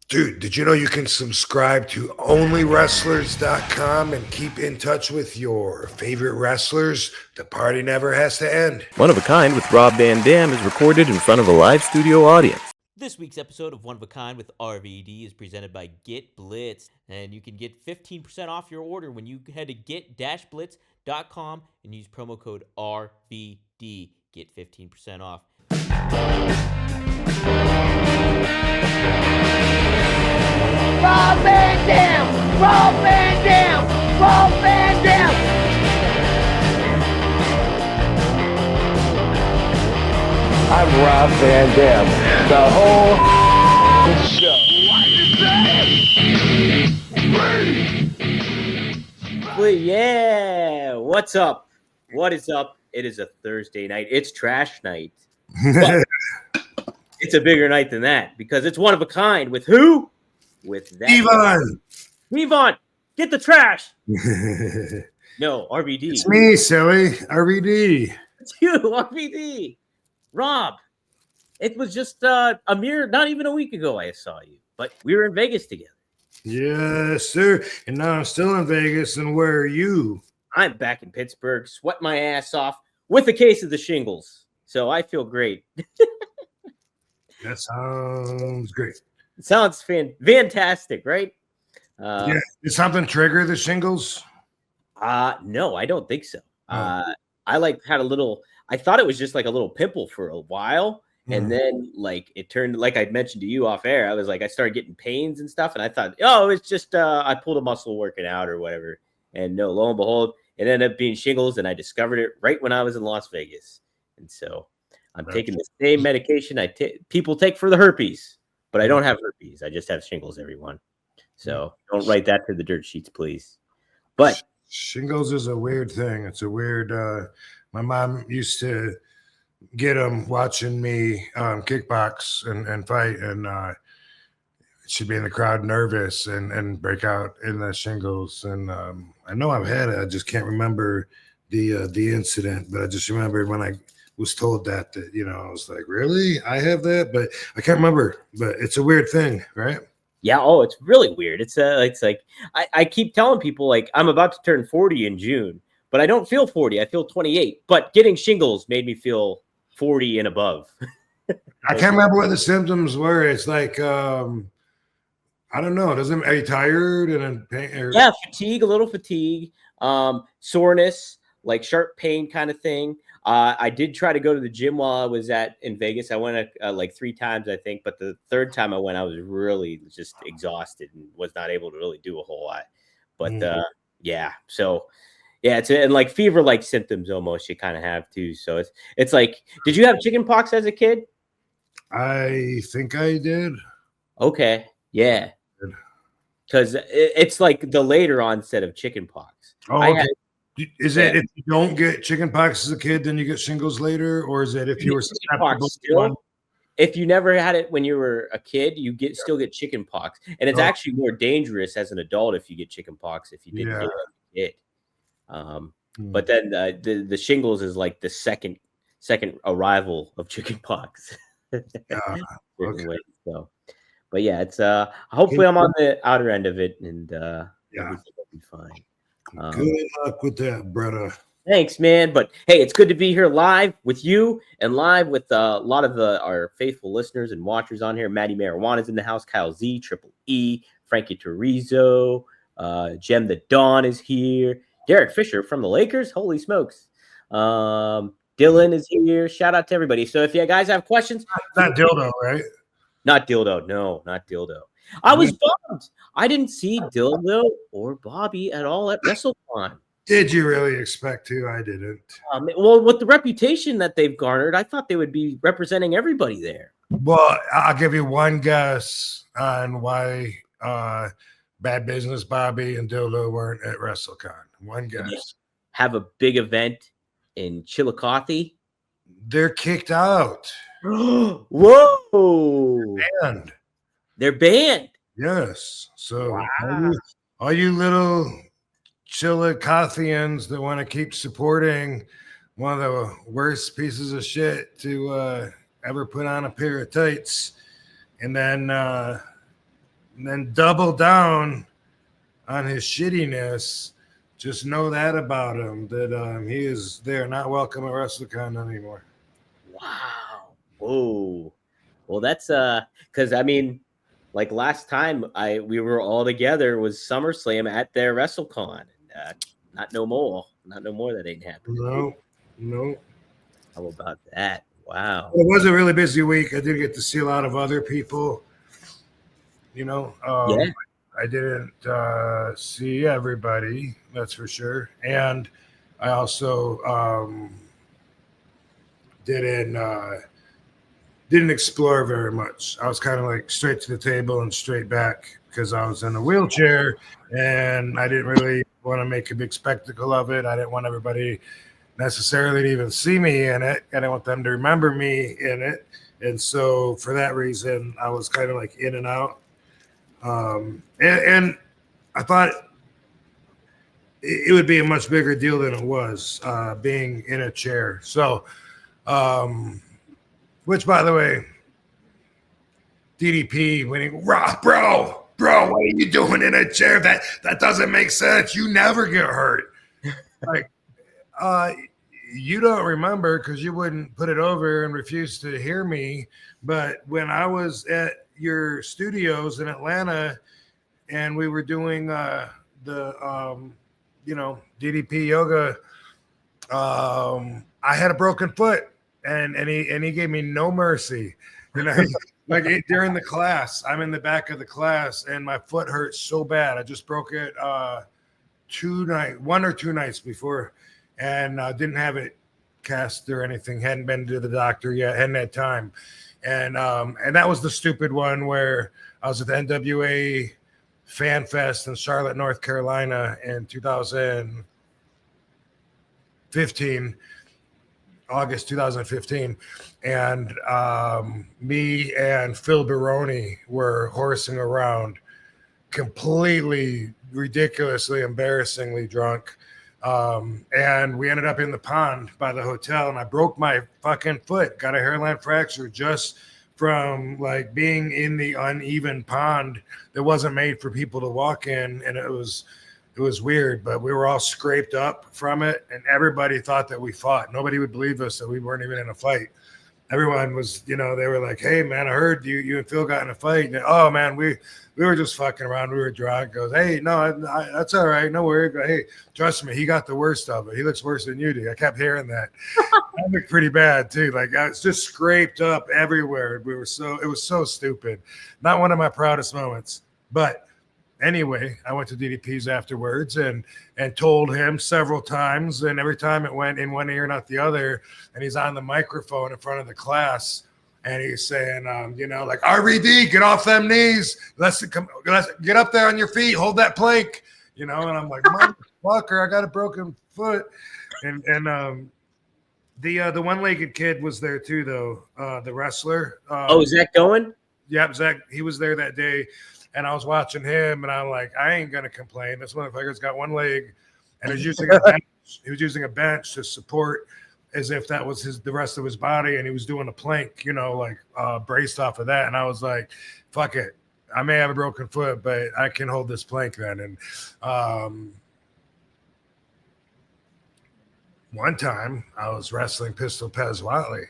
Dude, did you know you can subscribe to onlywrestlers.com and keep in touch with your favorite wrestlers? The party never has to end. One of a Kind with Rob Van Dam is recorded in front of a live studio audience. This week's episode of One of a Kind with RVD is presented by Get Blitz, and you can get 15% off your order when you head to get-blitz.com and use promo code RVD. Get 15% off. Rob Van Dam! Rob Van Dam! Rob Van Dam! I'm Rob Van Dam. The whole show. Well, yeah, what's up? What is up? It is a Thursday night. It's trash night. But it's a bigger night than that because it's one of a kind with who? With that. Yvonne, get the trash. No, RVD. It's me, silly. RVD. It's you, RVD. Rob, it was just a mere, not even a week ago I saw you, but we were in Vegas together. Yes, sir. And now I'm still in Vegas. And where are you? I'm back in Pittsburgh, sweat my ass off with a case of the shingles. So I feel great. That sounds great. It sounds fantastic, right? Yeah. Did something trigger the shingles? No, I don't think so. Oh. I had a little, I thought it was just like a little pimple for a while. And then like it turned, like I mentioned to you off air, I was like, I started getting pains and stuff. And I thought, oh, it's just, I pulled a muscle working out or whatever. And no, lo and behold, it ended up being shingles. And I discovered it right when I was in Las Vegas. And so I'm taking the same medication people take for the herpes. But I don't have herpes. I just have shingles, everyone. So don't write that to the dirt sheets, please. But shingles is a weird thing. It's a weird. My mom used to get them watching me kickbox and fight, and she'd be in the crowd nervous and break out in the shingles. And I know I've had it. I just can't remember the incident. But I just remembered when I was told that I was like, really? I have that? But I can't remember. But it's a weird thing, right? Yeah. Oh, it's really weird. It's like I keep telling people like I'm about to turn 40 in June, but I don't feel 40. I feel 28. But getting shingles made me feel 40 and above. I can't remember what the symptoms were. It's like I don't know. Are you tired and pain? Yeah, fatigue, a little fatigue, soreness, like sharp pain kind of thing. I did try to go to the gym while I was in Vegas. I went like 3 times, I think. But the third time I went, I was really just exhausted and was not able to really do a whole lot. But yeah, so yeah, and like fever-like symptoms almost you kind of have too. So it's like, did you have chicken pox as a kid? I think I did. Okay, yeah, because it's like the later onset of chicken pox. Oh, okay. Is it if you don't get chicken pox as a kid, then you get shingles later, or is it if you were susceptible to one? If you never had it when you were a kid, you still get chicken pox, and it's actually more dangerous as an adult if you get chicken pox if you didn't get it as a kid. But then the shingles is like the second arrival of chicken pox. Okay. So, but yeah, it's hopefully I'm on the outer end of it, and everything will be fine. Good luck with that, brother. Thanks, man. But hey, it's good to be here live with you and live with a lot of our faithful listeners and watchers on here. Maddie Marijuana's in the house. Kyle Z, Triple E, Frankie Torizo, Jem the Dawn is here. Derek Fisher from the Lakers. Holy smokes. Dylan is here. Shout out to everybody. So if you guys have questions. Not Dildo, right? Not Dildo. No, not Dildo. I was bummed. I didn't see Dildo or Bobby at all at WrestleCon. Did you really expect to? I didn't. Well, with the reputation that they've garnered, I thought they would be representing everybody there. Well, I'll give you one guess on why Bad Business Bobby and Dildo weren't at WrestleCon. One guess. Have a big event in Chillicothe. They're kicked out. Whoa! They're banned. Yes. So all you little Chillicotheans that want to keep supporting one of the worst pieces of shit to ever put on a pair of tights, and then then double down on his shittiness. Just know that about him, that they are not welcome at WrestleCon anymore. Wow. Whoa. Well, that's because I mean, like last time we were all together was SummerSlam at their WrestleCon. Not no more. Not no more. That ain't happening. No. How about that? Wow. It was a really busy week. I did get to see a lot of other people. Yeah. I didn't see everybody, that's for sure. And I also didn't explore very much. I was kind of like straight to the table and straight back because I was in a wheelchair and I didn't really want to make a big spectacle of it. I didn't want everybody necessarily to even see me in it. I didn't want them to remember me in it. And so for that reason, I was kind of like in and out. And I thought it would be a much bigger deal than it was, being in a chair. So, which, by the way, DDP winning, bro, what are you doing in a chair? That doesn't make sense. You never get hurt. Like, you don't remember because you wouldn't put it over and refuse to hear me. But when I was at your studios in Atlanta and we were doing the DDP yoga, I had a broken foot and he gave me no mercy. During the class, I'm in the back of the class and my foot hurt so bad. I just broke it 1 or 2 nights before, and didn't have it cast or anything. Hadn't been to the doctor yet. Hadn't had time. And that was the stupid one where I was at the NWA Fan Fest in Charlotte, North Carolina in 2015, August 2015. And me and Phil Baroni were horsing around, completely ridiculously, embarrassingly drunk. And we ended up in the pond by the hotel and I broke my fucking foot, got a hairline fracture just from like being in the uneven pond that wasn't made for people to walk in. And it was weird, but we were all scraped up from it and everybody thought that we fought. Nobody would believe us that we weren't even in a fight. Everyone was, they were like, hey man, I heard you and Phil got in a fight. And, oh man, we were just fucking around. We were drunk. Goes, hey, no, that's all right. No worry. Go, hey, trust me, he got the worst of it. He looks worse than you do. I kept hearing that. I looked pretty bad too. Like I was just scraped up everywhere. It was so stupid. Not one of my proudest moments. But anyway, I went to DDP's afterwards and told him several times, and every time it went in one ear, not the other. And he's on the microphone in front of the class, and he's saying, like, RVD, get off them knees. Let's get up there on your feet. Hold that plank. And I'm like, motherfucker, I got a broken foot. And the one-legged kid was there too, though. The wrestler. Is Zach going? Yep, Zach. He was there that day. And I was watching him, and I'm like, I ain't gonna complain. This motherfucker's got one leg, and he's using a bench. He was using a bench to support, as if that was the rest of his body, and he was doing a plank, braced off of that. And I was like, fuck it. I may have a broken foot, but I can hold this plank then. And one time I was wrestling Pistol Pez Watley,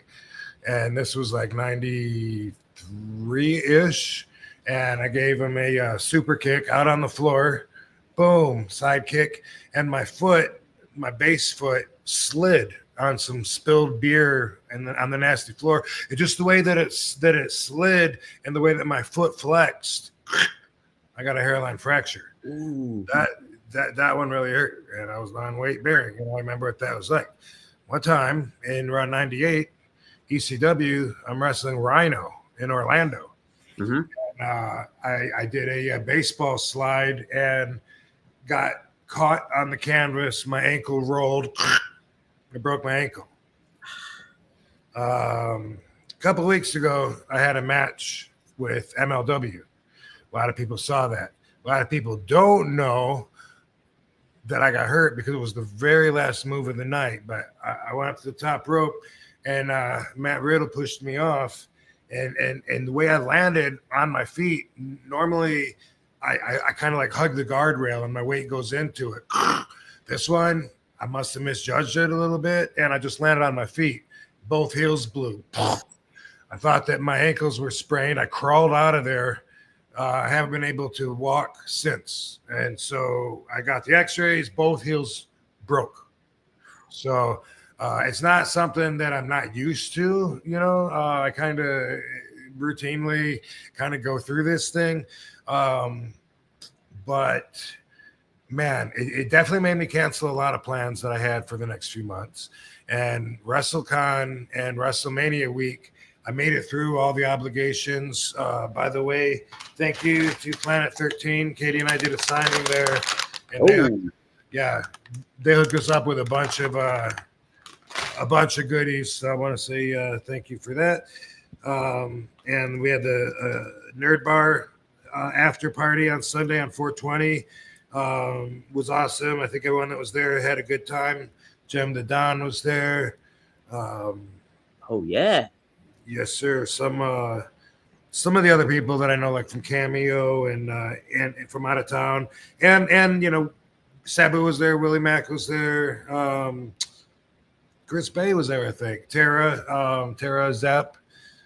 and this was like 93-ish. And I gave him a super kick out on the floor, boom, side kick, and my base foot slid on some spilled beer and on the nasty floor. It just the way that it slid and the way that my foot flexed, I got a hairline fracture. Ooh. That one really hurt, and I was on weight bearing. I remember what that was like. One time in around 98, ECW, I'm wrestling Rhino in Orlando. Mm-hmm. I did a baseball slide and got caught on the canvas. My ankle rolled. I broke my ankle. A couple of weeks ago, I had a match with MLW. A lot of people saw that. A lot of people don't know that I got hurt because it was the very last move of the night. But I went up to the top rope, and Matt Riddle pushed me off. and the way I landed on my feet, normally I kind of like hug the guardrail and my weight goes into it. This one, I must have misjudged it a little bit, and I just landed on my feet. Both heels blew. I thought that my ankles were sprained. I crawled out of there. I haven't been able to walk since. And so I got the x-rays. Both heels broke. So it's not something that I'm not used to. I kind of routinely kind of go through this thing. But man, it definitely made me cancel a lot of plans that I had for the next few months. And WrestleCon and WrestleMania week, I made it through all the obligations. By the way, thank you to Planet 13. Katie and I did a signing there. And they hooked us up with a bunch of goodies. So I want to say thank you for that. And we had the Nerd Bar after party on Sunday on 420. Was awesome. I think everyone that was there had a good time. Jem the Don was there. Oh yeah. Yes, sir. Some of the other people that I know, like from Cameo and from out of town, and Sabu was there, Willie Mack was there, Chris Bay was there, I think. Tara Zepp.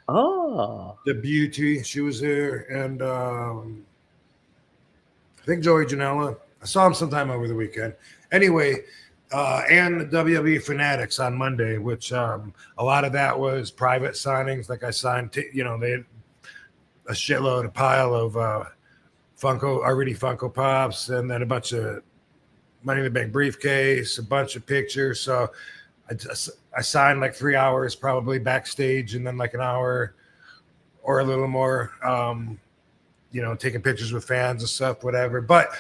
Oh. The Beauty, she was there, and I think Joey Janela. I saw him sometime over the weekend. Anyway. And WWE Fanatics on Monday, which a lot of that was private signings. Like I signed, they had a pile of RVD Funko Pops, and then a bunch of Money in the Bank briefcase, a bunch of pictures. So I signed like 3 hours probably backstage, and then like an hour or a little more, taking pictures with fans and stuff, whatever. But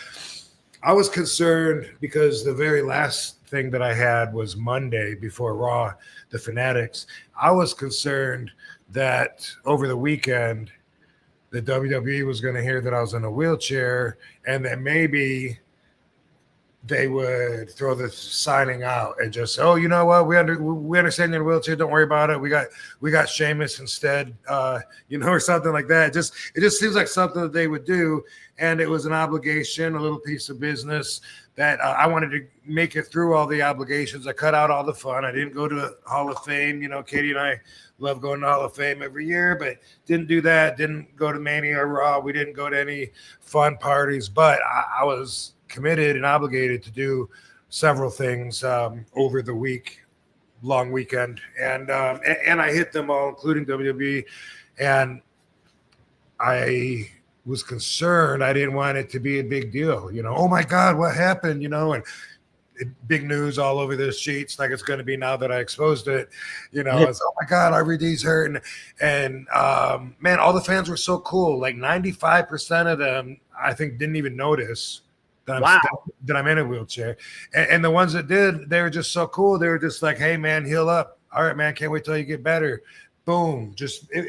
I was concerned because the very last thing that I had was Monday before Raw, the Fanatics. I was concerned that over the weekend, the WWE was going to hear that I was in a wheelchair, and that maybe they would throw the signing out and just say, "Oh, you know what? We understand you're in a wheelchair. Don't worry about it. We got Sheamus instead, or something like that." It just seems like something that they would do, and it was an obligation, a little piece of business that I wanted to make it through all the obligations. I cut out all the fun. I didn't go to the Hall of Fame. Katie and I love going to Hall of Fame every year, but didn't do that. Didn't go to Mania or Raw. We didn't go to any fun parties, but I was committed and obligated to do several things over the long weekend, and I hit them all, including WWE, and I was concerned. I didn't want it to be a big deal, oh my God, what happened, and big news all over the sheets, like it's going to be now that I exposed it, it's, oh my God, RVD's hurt, and man, all the fans were so cool. Like 95% of them, I think, didn't even notice that I'm in a wheelchair. And the ones that did, they were just so cool. They were just like, "Hey man, heal up. All right, man, can't wait till you get better." Boom.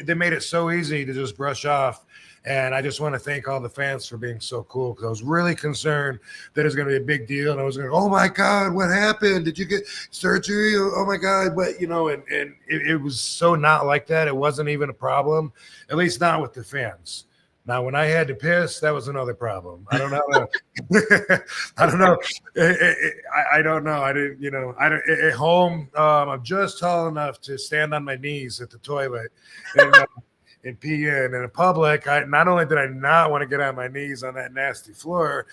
They made it so easy to just brush off. And I just want to thank all the fans for being so cool, because I was really concerned that it was going to be a big deal. And I was going, "Oh my God, what happened? Did you get surgery? Oh my God." But, and it was so not like that. It wasn't even a problem, at least not with the fans. Now, when I had to piss, that was another problem. I don't know. I don't know. I don't know. I didn't, at home, I'm just tall enough to stand on my knees at the toilet and pee in. In public, not only did I not want to get on my knees on that nasty floor,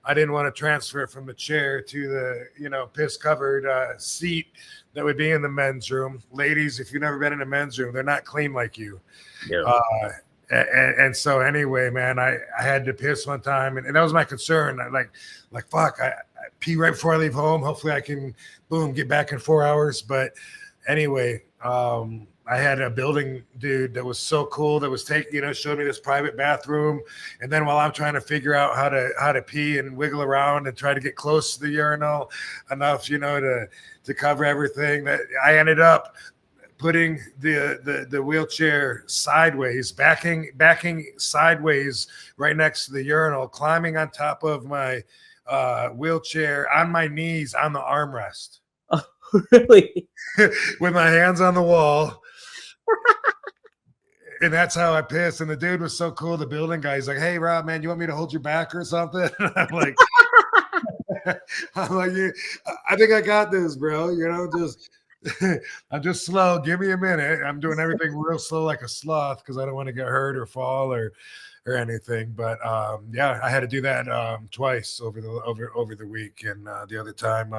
I didn't want to transfer from the chair to the, piss-covered seat that would be in the men's room. Ladies, if you've never been in a men's room, they're not clean like you. Yeah. And so anyway, man, I had to piss one time, and that was my concern. I like fuck, I pee right before I leave home. Hopefully I can get back in 4 hours. But anyway, I had a building dude that was so cool that was showed me this private bathroom. And then while I'm trying to figure out how to pee and wiggle around and try to get close to the urinal enough, to cover everything, that I ended up putting the wheelchair sideways, backing sideways right next to the urinal, climbing on top of my wheelchair on my knees on the armrest. Really? With my hands on the wall. and that's how I pissed. And the dude was so cool. The building guy, he's like, "Hey, Rob, man, you want me to hold your back or something?" I'm like, "Yeah, I think I got this, bro. Just I'm just slow. Give me a minute. I'm doing everything real slow, like a sloth, because I don't want to get hurt or fall or anything." But yeah, I had to do that twice over the week, and the other time.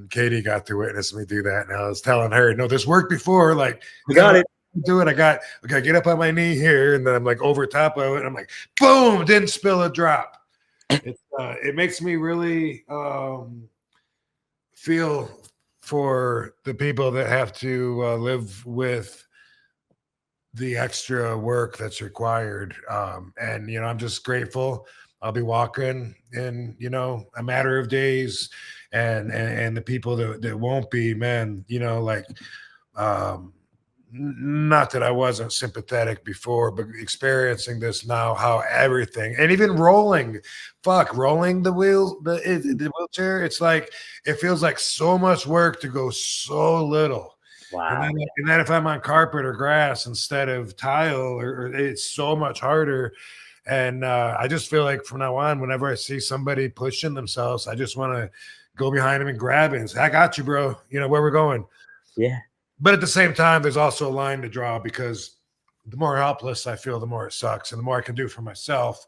Katie got to witness me do that, and I was telling her, "No, this worked before. Like, You got it. Do it. I got to get up on my knee here, and then I'm like over top of it, and I'm like, boom, didn't spill a drop." It makes me really feel for the people that have to live with the extra work that's required, and I'm just grateful. I'll be walking in a matter of days, and the people that won't be, man, not that I wasn't sympathetic before, but experiencing this now, how everything, and even rolling the wheelchair, it's like it feels like so much work to go so little. Wow. And then if I'm on carpet or grass instead of tile, or it's so much harder. And I just feel like from now on, whenever I see somebody pushing themselves, I just want to go behind them and grab it and say, "I got you, bro. You know where we're going." Yeah. But at the same time, there's also a line to draw, because the more helpless I feel, the more it sucks. And the more I can do for myself,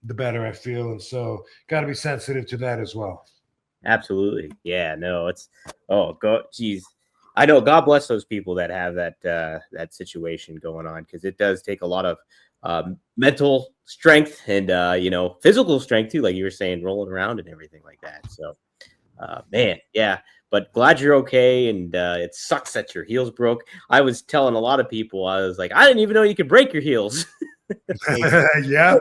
the better I feel. And so got to be sensitive to that as well. Absolutely. Yeah, no, geez. I know, God bless those people that have that situation going on, because it does take a lot of mental strength and physical strength too, like you were saying, rolling around and everything like that. So man, yeah, but glad you're okay. And it sucks that your heels broke. I was telling a lot of people, I was like, I didn't even know you could break your heels. Yeah,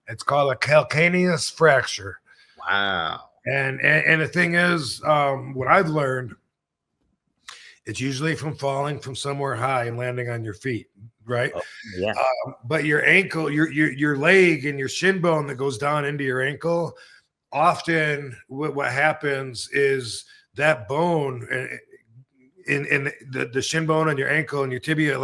it's called a calcaneus fracture. Wow. And the thing is, what I've learned, it's usually from falling from somewhere high and landing on your feet, right? Oh, yeah. But your ankle, your leg, and your shin bone that goes down into your ankle, often what happens is that bone in the shin bone on your ankle and your tibia,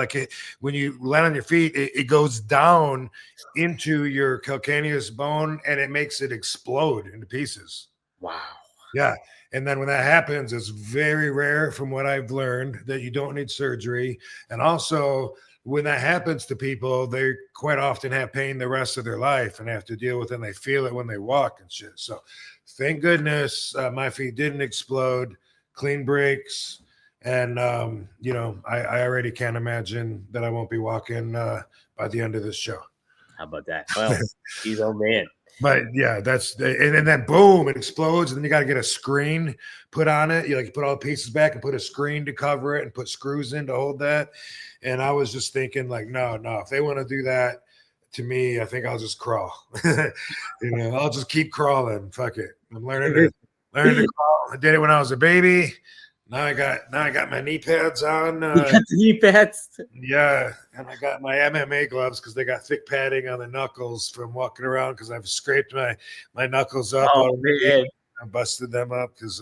when you land on your feet, it goes down into your calcaneus bone, and it makes it explode into pieces. Wow. Yeah. And then when that happens, it's very rare, from what I've learned, that you don't need surgery. And also, when that happens to people, they quite often have pain the rest of their life and have to deal with it, and they feel it when they walk and shit. So thank goodness my feet didn't explode, clean breaks. And, I already can't imagine that I won't be walking by the end of this show. How about that? Well, he's old man. But yeah, and then boom, it explodes, and then you got to get a screen put on it. You put all the pieces back and put a screen to cover it and put screws in to hold that. And I was just thinking, like, no, if they want to do that to me, I think I'll just crawl. I'll just keep crawling. Fuck it. I'm learning to crawl. I did it when I was a baby. Now I got my knee pads on. You got the knee pads? Yeah, and I got my MMA gloves, because they got thick padding on the knuckles from walking around, because I've scraped my knuckles up. Oh man, I busted them up because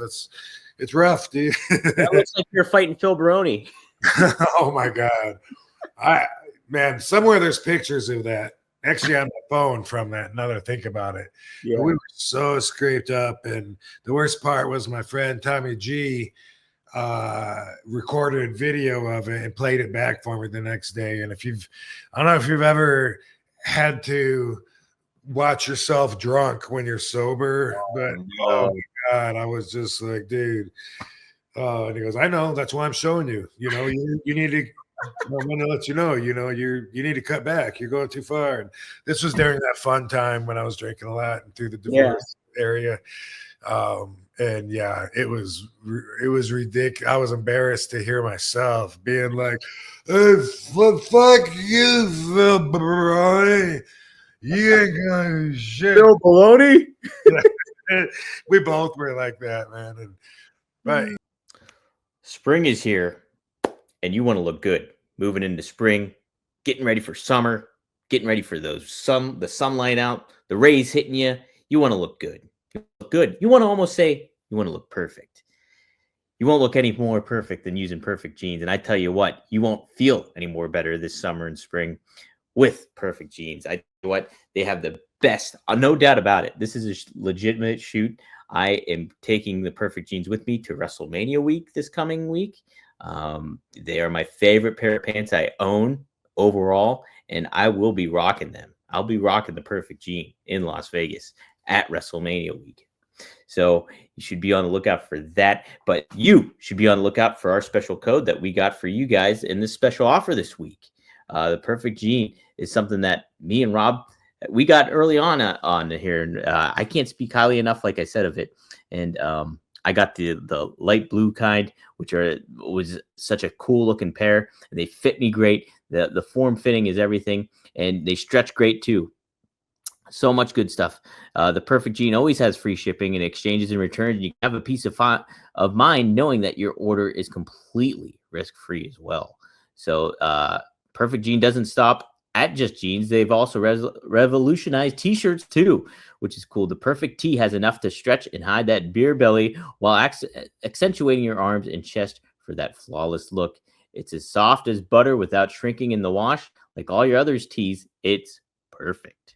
it's rough, dude. That looks like you're fighting Phil Baroni. Oh my god, man, somewhere there's pictures of that. Actually, on my phone from that. Now that I think about it, Yeah. We were so scraped up, and the worst part was my friend Tommy G recorded video of it and played it back for me the next day. And I don't know if you've ever had to watch yourself drunk when you're sober, but oh my god, I was just like, dude. And he goes, "I know, that's why I'm showing you. You need to. I'm going to let you know. You need to cut back. You're going too far." And this was during that fun time when I was drinking a lot and through the divorce area. And yeah, it was ridiculous. I was embarrassed to hear myself being like, "Hey, fuck you, Phil Baroni. You ain't gonna shit." Phil Baroni? We both were like that, man. But spring is here, and you want to look good. Moving into spring, getting ready for summer, getting ready for the sunlight out, the rays hitting you. You want to look good. You want to almost say you want to look perfect. You won't look any more perfect than using Perfect Jeans. And I tell you what, you won't feel any more better this summer and spring with Perfect Jeans. I tell you what, they have the best, no doubt about it. This is a legitimate shoot. I am taking the Perfect Jeans with me to WrestleMania week this coming week. They are my favorite pair of pants I own overall, and I will be rocking them. I'll be rocking the Perfect Jean in Las Vegas at WrestleMania week. So you should be on the lookout for that. But you should be on the lookout for our special code that we got for you guys in this special offer this week. The Perfect Jean is something that me and Rob, we got early on here. And I can't speak highly enough, like I said, of it. And I got the light blue kind, which was such a cool looking pair. And they fit me great. The form fitting is everything. And they stretch great too. So much good stuff. The Perfect Jean always has free shipping and exchanges and returns. And you have a peace of mind knowing that your order is completely risk-free as well. So Perfect Jean doesn't stop at just jeans. They've also revolutionized t-shirts too, which is cool. The Perfect Tee has enough to stretch and hide that beer belly while accentuating your arms and chest for that flawless look. It's as soft as butter without shrinking in the wash. Like all your other tees, it's perfect.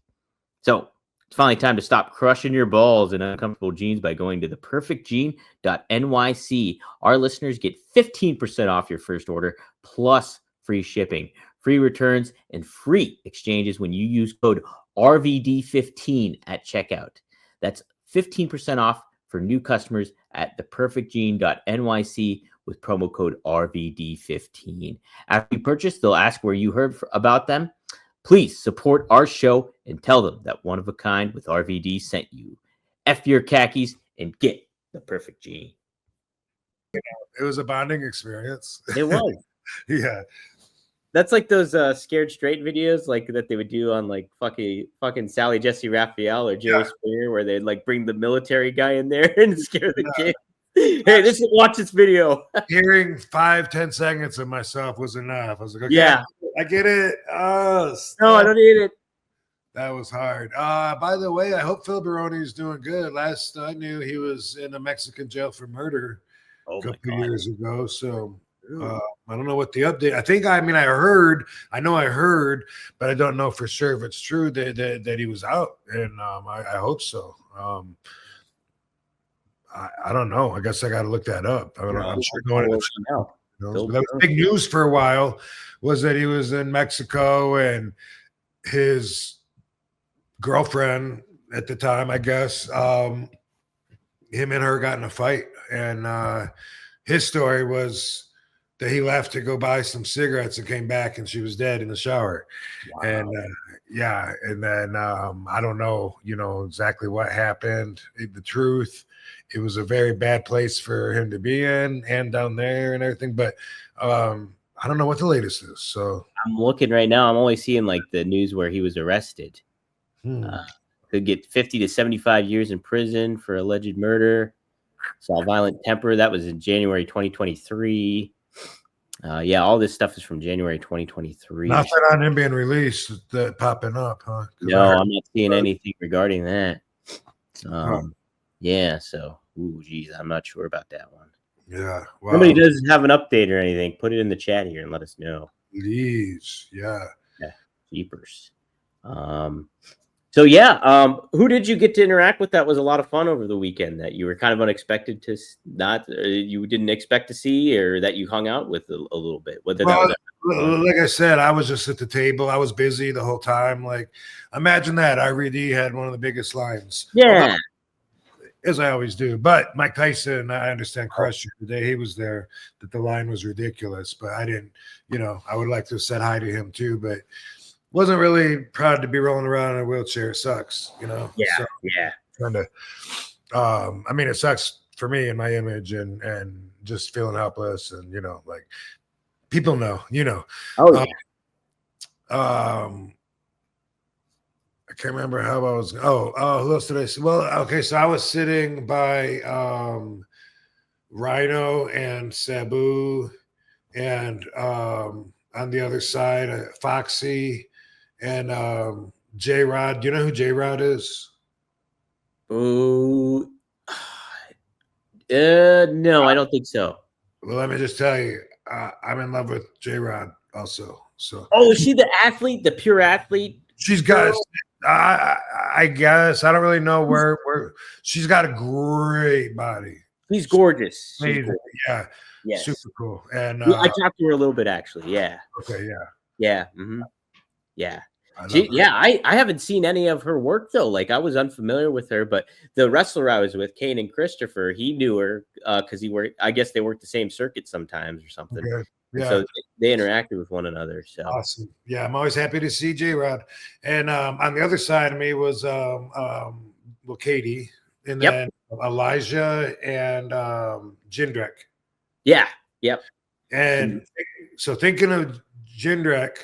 So it's finally time to stop crushing your balls in uncomfortable jeans by going to theperfectjean.nyc. Our listeners get 15% off your first order plus free shipping, free returns, and free exchanges when you use code RVD15 at checkout. That's 15% off for new customers at theperfectjean.nyc with promo code RVD15. After you purchase, they'll ask where you heard about them. Please support our show and tell them that One of a Kind with RVD sent you. F your khakis and get the Perfect Jean. It was a bonding experience. It was. Yeah. That's like those Scared Straight videos like that they would do on like fucking Sally Jesse Raphael or Jerry Springer, where they'd like bring the military guy in there and scare the kid. Hey, watch this video. Hearing 5-10 seconds of myself was enough. I was like, okay, Yeah. I get it. Oh, No, I don't need it. That was hard. By the way, I hope Phil Baroni is doing good. Last I knew, he was in a Mexican jail for murder a couple years ago. So I don't know what the update. I heard, but I don't know for sure if it's true that he was out, and I hope so. I don't know. I guess I got to look that up. I'm sure going to that was big news for a while, was that he was in Mexico and his girlfriend at the time, I guess, him and her got in a fight, and his story was that he left to go buy some cigarettes and came back and she was dead in the shower. Wow. And and then I don't know, exactly what happened. The truth, it was a very bad place for him to be in, and down there and everything, but I don't know what the latest is. So I'm looking right now. I'm only seeing like the news where he was arrested. Could get 50 to 75 years in prison for alleged murder. Saw violent temper. That was in January 2023. All this stuff is from January 2023. Nothing on him being released that popping up, huh? No, I'm not seeing anything regarding that. Yeah, so geez, I'm not sure about that one. Yeah. Wow. Somebody doesn't have an update or anything, put it in the chat here and let us know. Please. Yeah. Jeepers. Who did you get to interact with that was a lot of fun over the weekend that you were kind of unexpected to you didn't expect to see, or that you hung out with a little bit? Like I said, I was just at the table. I was busy the whole time. Like, imagine that. RVD had one of the biggest lines. Yeah. As I always do. But Mike Tyson, I understand, crushed you today. He was there, that the line was ridiculous. But I didn't, I would like to have said hi to him too, but wasn't really proud to be rolling around in a wheelchair. It sucks, Yeah. So, Trying to, it sucks for me and my image and just feeling helpless, and like people know, Oh yeah. I can't remember how I was. Who else did I see? Well, okay, so I was sitting by Rhino and Sabu, and on the other side, Foxy and J Rod. Do you know who J Rod is? Oh, No, I don't think so. Well, let me just tell you, I'm in love with J-Rod also. So Oh, is she the athlete, the pure athlete? she's got. I guess I don't really know where she's got a great body. She's gorgeous. She's Amazing. gorgeous. Yeah, Yes. super cool. And Yeah, I talked to her a little bit actually. Yeah. okay, yeah, Yeah. Yeah. I love her. Yeah, I haven't seen any of her work though. Like I was unfamiliar with her, but the wrestler I was with, Kane and Christopher, he knew her because he worked. I guess they worked the same circuit sometimes or something. Okay. And Yeah. so they interacted with one another. So Awesome. Yeah, I'm always happy to see J-Rod. And on the other side of me was well, Katie, and then Elijah and Jindrek. yeah, yep. And so thinking of Jindrek,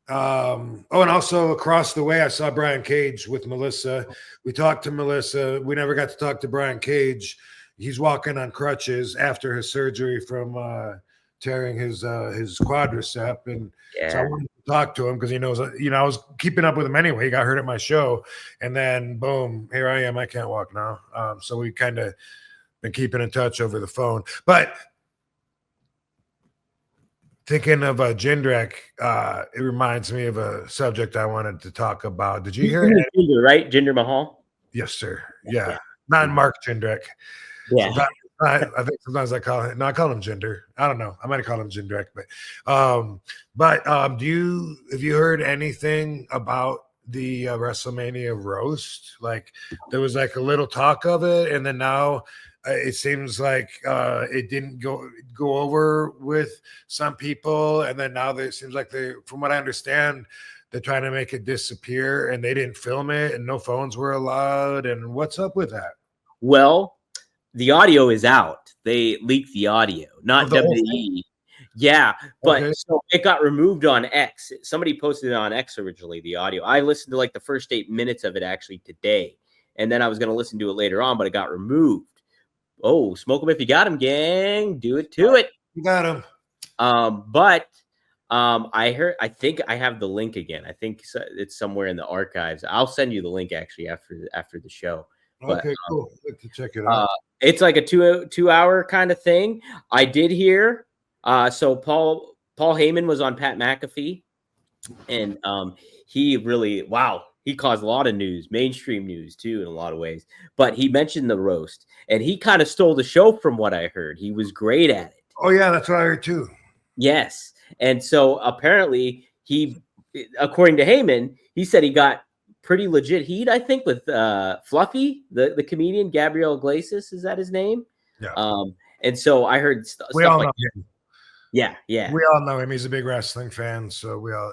and also across the way, I saw Brian Cage with Melissa. We talked to Melissa. We never got to talk to Brian Cage. He's walking on crutches after his surgery from tearing his quadricep, and so I wanted to talk to him because he knows, I was keeping up with him anyway. He got hurt at my show, and then boom, here I am. I can't walk now. So we kind of been keeping in touch over the phone. But thinking of Jindrek, it reminds me of a subject I wanted to talk about. Did you hear it? Jinder, right? Jinder Mahal. Yes, sir. Yeah, not Mark Jindrek. Yeah. I think sometimes I call him. No, I call him Jinder. I don't know. I might have called him Jindrek, but have you heard anything about the WrestleMania roast? Like there was like a little talk of it, and then now it seems like it didn't go over with some people, and then now it seems like from what I understand, they're trying to make it disappear, and they didn't film it, and no phones were allowed. And what's up with that? Well, the audio is out. They leaked the audio, not WWE. Yeah, but so it got removed on X. Somebody posted it on X originally, the audio. I listened to like the first 8 minutes of it actually today, and then I was going to listen to it later on, but it got removed. Oh, smoke them if you got them, gang. Do it to it. You got them. I think I have the link again. I think it's somewhere in the archives. I'll send you the link actually after the show. Okay, cool. Like to check it out. It's like a 2 hour kind of thing. I did hear. So Paul Heyman was on Pat McAfee, and he really he caused a lot of news, mainstream news too, in a lot of ways. But he mentioned the roast, and he kind of stole the show from what I heard. He was great at it. Oh yeah, that's what I heard too. Yes, and so apparently according to Heyman, he said he got pretty legit heat, I think, with Fluffy, the comedian, Gabriel Iglesias, is that his name? Yeah. And so I heard stuff we all like know him. Yeah. We all know him. He's a big wrestling fan, so we all,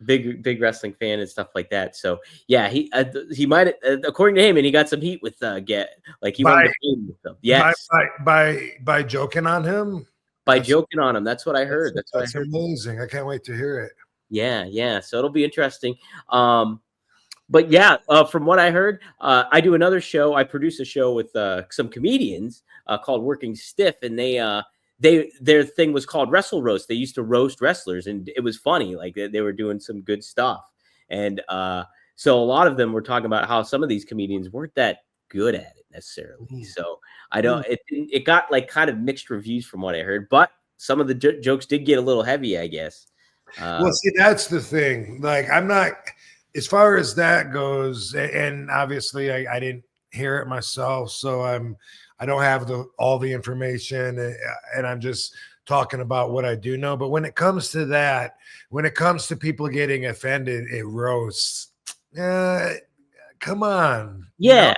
big wrestling fan and stuff like that. So yeah, he might, according to Heyman, he got some heat with he wanted to film with them. Yes, by joking on him. Joking on him. That's what I heard. That's what I heard. Amazing. I can't wait to hear it. Yeah. So it'll be interesting. But yeah, from what I heard, I do another show. I produce a show with some comedians called Working Stiff, and their thing was called Wrestle Roast. They used to roast wrestlers, and it was funny. Like they were doing some good stuff. And so a lot of them were talking about how some of these comedians weren't that good at it necessarily. So I don't. It got like kind of mixed reviews from what I heard, but some of the jokes did get a little heavy, I guess. Well, see, that's the thing. Like, I'm not, as far as that goes, and obviously I didn't hear it myself, so I don't have all the information, and I'm just talking about what I do know. But when it comes to that, when it comes to people getting offended, it roasts. Come on. Yeah.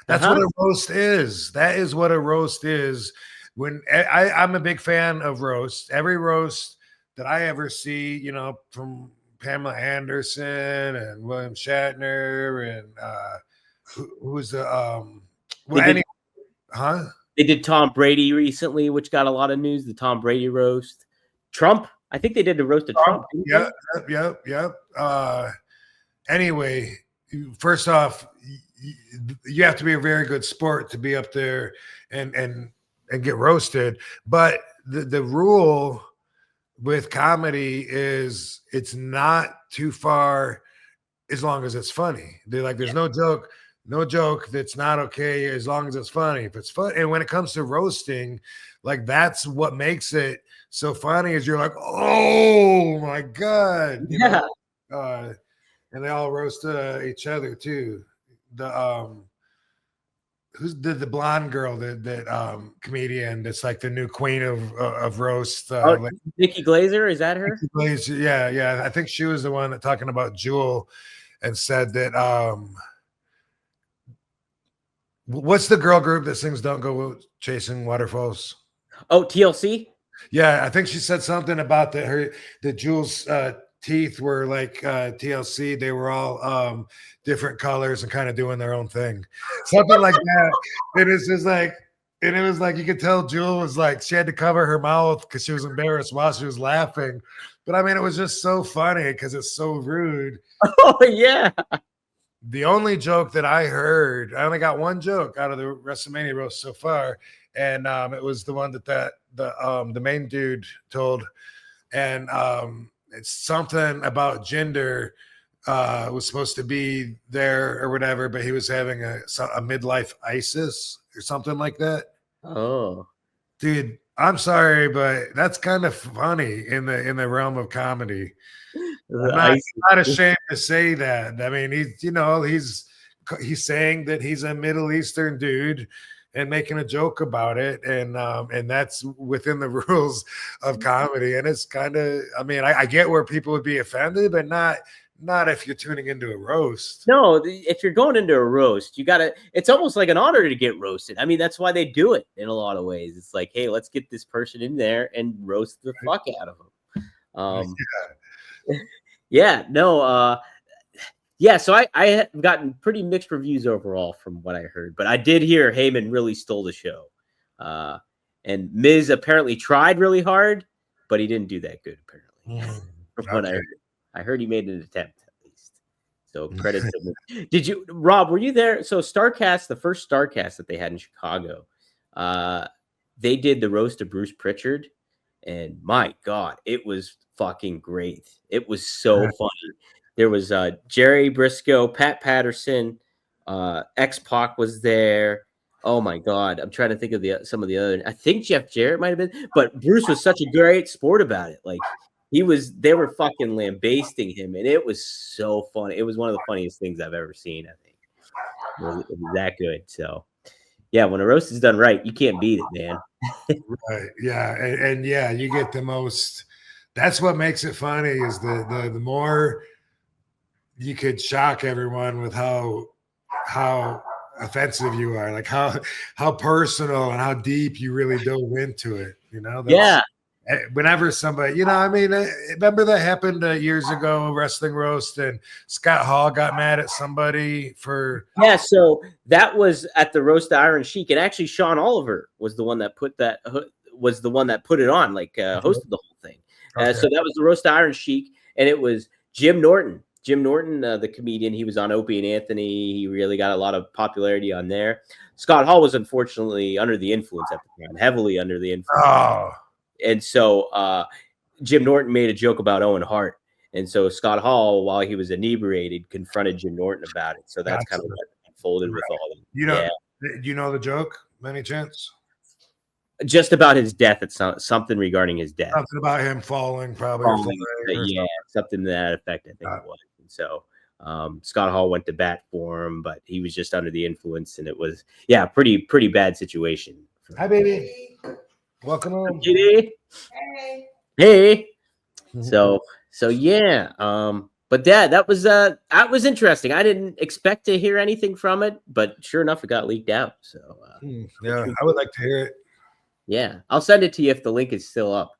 That's what a roast is. That is what a roast is. When I'm a big fan of roast. Every roast that I ever see, from Pamela Anderson and William Shatner and who's the They did Tom Brady recently, which got a lot of news. The Tom Brady roast. Trump. I think they did the roast of Trump. Yep. Anyway, first off, you have to be a very good sport to be up there and get roasted. But the rule with comedy is it's not too far as long as it's funny. There's no joke no joke that's not okay as long as it's funny. If it's fun, and when it comes to roasting, like that's what makes it so funny. Is you're like, oh my god, you know. And they all roast each other too. The who's the blonde girl that comedian that's like the new queen of roast. Like, Nikki Glazer, is that her? Glazer, yeah. I think she was the one that talking about Jewel and said that what's the girl group that sings "Don't Go Chasing Waterfalls"? Oh, TLC. Yeah, I think she said something about that the Jules teeth were like TLC. They were all different colors and kind of doing their own thing, something like that. And it's just like, and it was like you could tell Jewel was like she had to cover her mouth because she was embarrassed while she was laughing. But I mean, it was just so funny because it's so rude. Oh yeah. The only joke that I heard, I only got one joke out of the WrestleMania roast so far, and it was the one that the main dude told, and it's something about gender was supposed to be there or whatever, but he was having a midlife ISIS or something like that. Oh, dude, I'm sorry, but that's kind of funny in the realm of comedy. I'm not ashamed to say that. I mean, he's saying that he's a Middle Eastern dude and making a joke about it, and that's within the rules of comedy. And it's kind of, I mean, I get where people would be offended, but not if you're tuning into a roast. No, if you're going into a roast, it's almost like an honor to get roasted. I mean, that's why they do it in a lot of ways. It's like, hey, let's get this person in there and roast the fuck out of them. So I have gotten pretty mixed reviews overall from what I heard, but I did hear Heyman really stole the show. And Miz apparently tried really hard, but he didn't do that good, apparently. From what I heard he made an attempt at least. So credit to him. Did you, Rob, were you there? So Starcast, the first Starcast that they had in Chicago, they did the roast of Bruce Pritchard, and my God, it was fucking great. It was so funny. There was Jerry Briscoe, Pat Patterson, X-Pac was there. Oh my God, I'm trying to think of some of the other. I think Jeff Jarrett might have been, but Bruce was such a great sport about it. Like they were fucking lambasting him, and it was so funny. It was one of the funniest things I've ever seen. I think it was that good. So yeah, when a roast is done right, you can't beat it, man. Right. Yeah, and yeah, you get the most. That's what makes it funny is the more you could shock everyone with how offensive you are, like how personal and how deep you really dove into it. You know. Whenever somebody, I mean, remember that happened years ago, a wrestling roast, and Scott Hall got mad at somebody for. Yeah, so that was at the roast of Iron Sheik, and actually Sean Oliver was the one that put it on, like hosted the whole thing. Okay. So that was the roast of Iron Sheik, and it was Jim Norton. Jim Norton, the comedian, he was on Opie and Anthony. He really got a lot of popularity on there. Scott Hall was unfortunately under the influence at the time, heavily under the influence. Oh. And so Jim Norton made a joke about Owen Hart. And so Scott Hall, while he was inebriated, confronted Jim Norton about it. So that's kind of what unfolded with all of them. Do you know the joke, any chance? Just about his death. It's something regarding his death. Something about him falling, probably. Something to that effect, I think it was. And so Scott Hall went to bat for him, but he was just under the influence. And it was, pretty bad situation. Hi, baby. Welcome home. Hey. So yeah. But that was interesting. I didn't expect to hear anything from it, but sure enough, it got leaked out. So yeah, I would like to hear it. Yeah, I'll send it to you if the link is still up.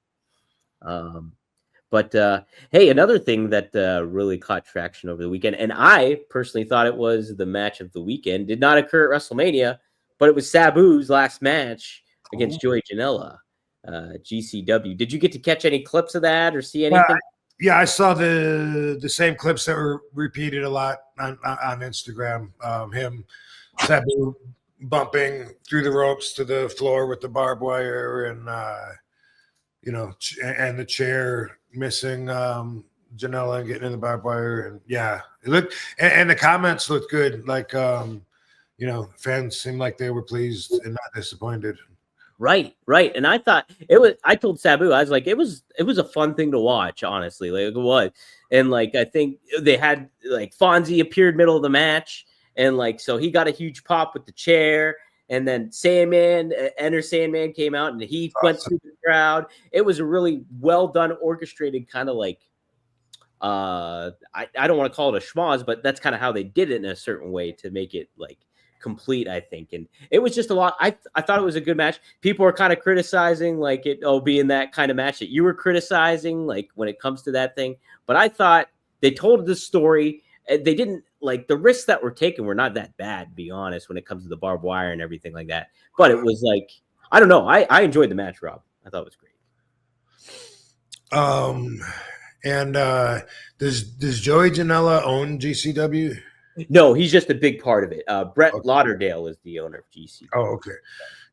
But hey, another thing that really caught traction over the weekend, and I personally thought it was the match of the weekend, did not occur at WrestleMania, but it was Sabu's last match against Joey Janela, GCW. Did you get to catch any clips of that or see anything? Yeah, I saw the same clips that were repeated a lot on Instagram. Him, Sabu bumping through the ropes to the floor with the barbed wire, and and the chair missing Janela and getting in the barbed wire, and it looked, and the comments looked good. Like fans seemed like they were pleased and not disappointed. Right. And I thought I told Sabu, I was like, it was a fun thing to watch, honestly. Like it was. And like I think they had like Fonzie appeared middle of the match, and like so he got a huge pop with the chair, and then Enter Sandman came out and he went through the crowd. It was a really well done, orchestrated kind of like I don't want to call it a schmoz, but that's kind of how they did it in a certain way to make it like complete, I think. And it was just a lot. I thought it was a good match. People are kind of criticizing like it being that kind of match that you were criticizing, like when it comes to that thing. But I thought they told the story. They didn't like the risks that were taken were not that bad, to be honest, when it comes to the barbed wire and everything like that. But it was like, I don't know. I enjoyed the match, Rob. I thought it was great. And does Joey Janela own GCW? No, he's just a big part of it. Brett Lauderdale is the owner of GCW. Oh, okay.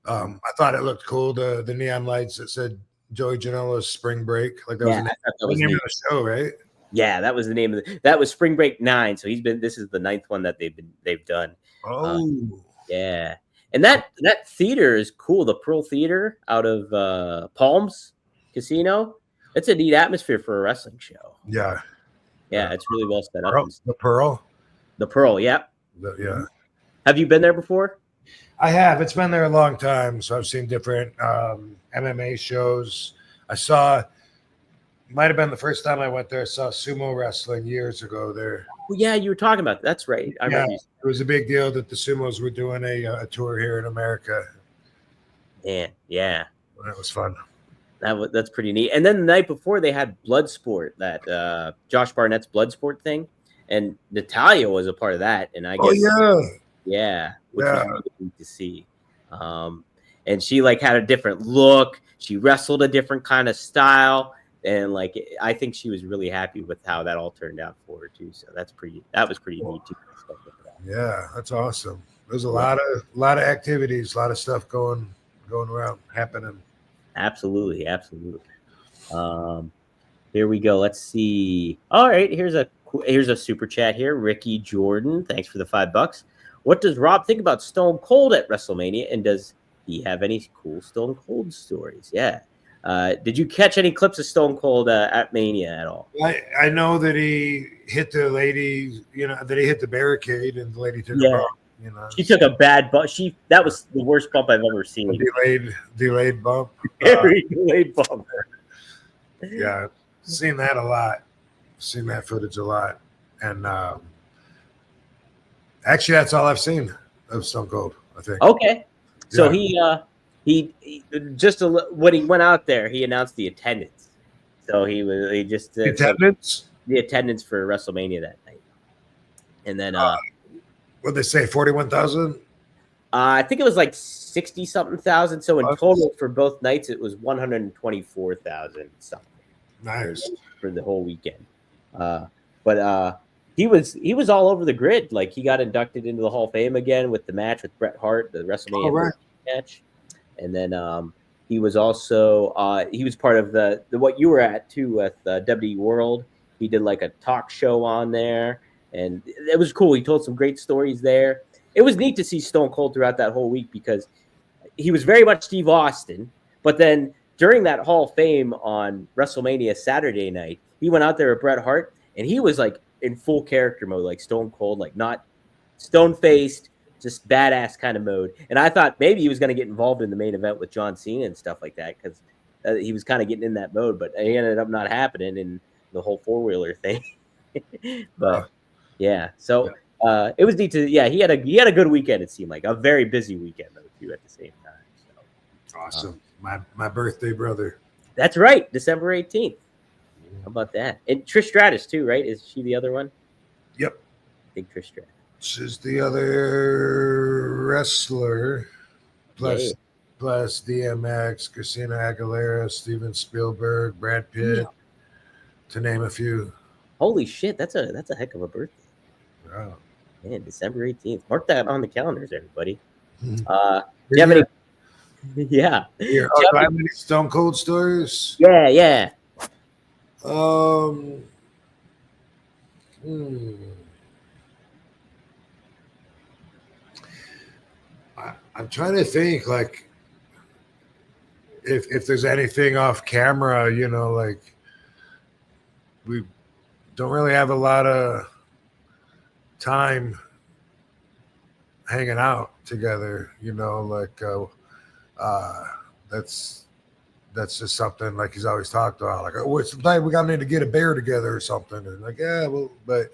I thought it looked cool. The neon lights that said Joey Janela's Spring Break. Like that was the name of the show, right? Yeah, that was the name of that was Spring Break 9. So this is the 9th one that they've done. Oh, yeah. And that theater is cool. The Pearl Theater out of Palms Casino. It's a neat atmosphere for a wrestling show. Yeah. Yeah, it's really well set up. The Pearl? The Pearl, yeah. Yeah. Have you been there before? I have. It's been there a long time. So I've seen different MMA shows. Might have been the first time I went there. I saw sumo wrestling years ago there. Well, yeah, you were talking about that. That's right. I remember. It was a big deal that the sumos were doing a tour here in America. Yeah. That was fun. That's pretty neat. And then the night before they had Bloodsport, that Josh Barnett's Bloodsport thing, and Natalia was a part of that. And I guess, which was really neat to see. And she like had a different look. She wrestled a different kind of style, and like I think she was really happy with how that all turned out for her too. So that was pretty neat too. Yeah, that's awesome. There's a lot of activities, a lot of stuff going around, happening. Absolutely. Here we go. Let's see. All right, here's a super chat here. Ricky Jordan, thanks for the $5. What does Rob think about Stone Cold at WrestleMania, and does he have any cool Stone Cold stories? Yeah. Did you catch any clips of Stone Cold at Mania at all? I know that he hit the lady, that he hit the barricade and the lady took a bump. She took a bad bump. That was the worst bump I've ever seen. Delayed bump. Very delayed bump. Yeah, seen that a lot. Seen that footage a lot, and actually, that's all I've seen of Stone Cold. I think. Okay, so he just when he went out there, he announced the attendance. So he just attendance. The attendance for WrestleMania that night, and then what'd they say? 41,000. I think it was like 60-something thousand. So in total for both nights, it was 124,000 something. Nice for the whole weekend. But he was all over the grid. Like he got inducted into the Hall of Fame again with the match with Bret Hart, the WrestleMania match, and then he was also he was part of the what you were at too with WWE World. He did like a talk show on there, and it was cool. He told some great stories there. It was neat to see Stone Cold throughout that whole week because he was very much Steve Austin. But then during that Hall of Fame on WrestleMania Saturday night, he went out there with Bret Hart, and he was like in full character mode, like Stone Cold, like not stone-faced, just badass kind of mode. And I thought maybe he was going to get involved in the main event with John Cena and stuff like that because he was kind of getting in that mode, but it ended up not happening in the whole four-wheeler thing. But yeah, so it was neat to he had a good weekend. It seemed like a very busy weekend though too at the same time. So awesome. My birthday brother. That's right, December 18th. How about that? And Trish Stratus too, right? Is she the other one? Yep. I think Trish Stratus. She's the other wrestler. Plus DMX, Christina Aguilera, Steven Spielberg, Brad Pitt, to name a few. Holy shit, that's a heck of a birthday. Wow. Man, December 18th. Mark that on the calendars, everybody. Do you have any? Yeah. Do I have any Stone Cold stories? Yeah. I'm trying to think like if there's anything off camera, you know, like we don't really have a lot of time hanging out together, you know, like that's just something like he's always talked about. Like, oh, sometime we gotta need to get a beer together or something. And like, yeah, well, but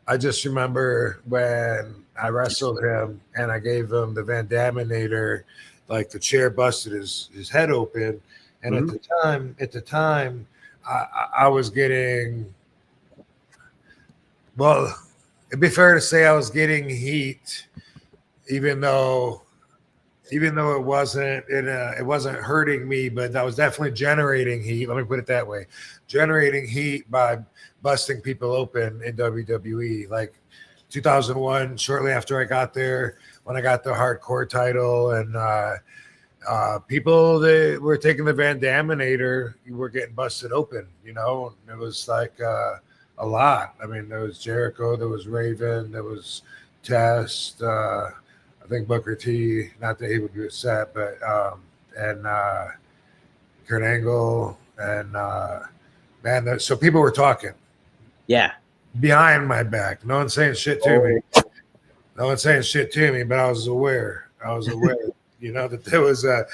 I just remember when I wrestled him and I gave him the Van Daminator, like the chair busted his head open. And at the time, I was getting, well, it'd be fair to say I was getting heat, even though it wasn't hurting me, but I was definitely generating heat. Let me put it that way, generating heat by busting people open in WWE. Like 2001, shortly after I got there, when I got the hardcore title, and people that were taking the Van Daminator were getting busted open. You know, it was like a lot. I mean, there was Jericho, there was Raven, there was Test. I think Booker T, not that he would be upset, but and Kurt Angle, and man, so people were talking. Yeah. Behind my back. No one's saying shit to me. No one's saying shit to me, but I was aware. You know, that there was a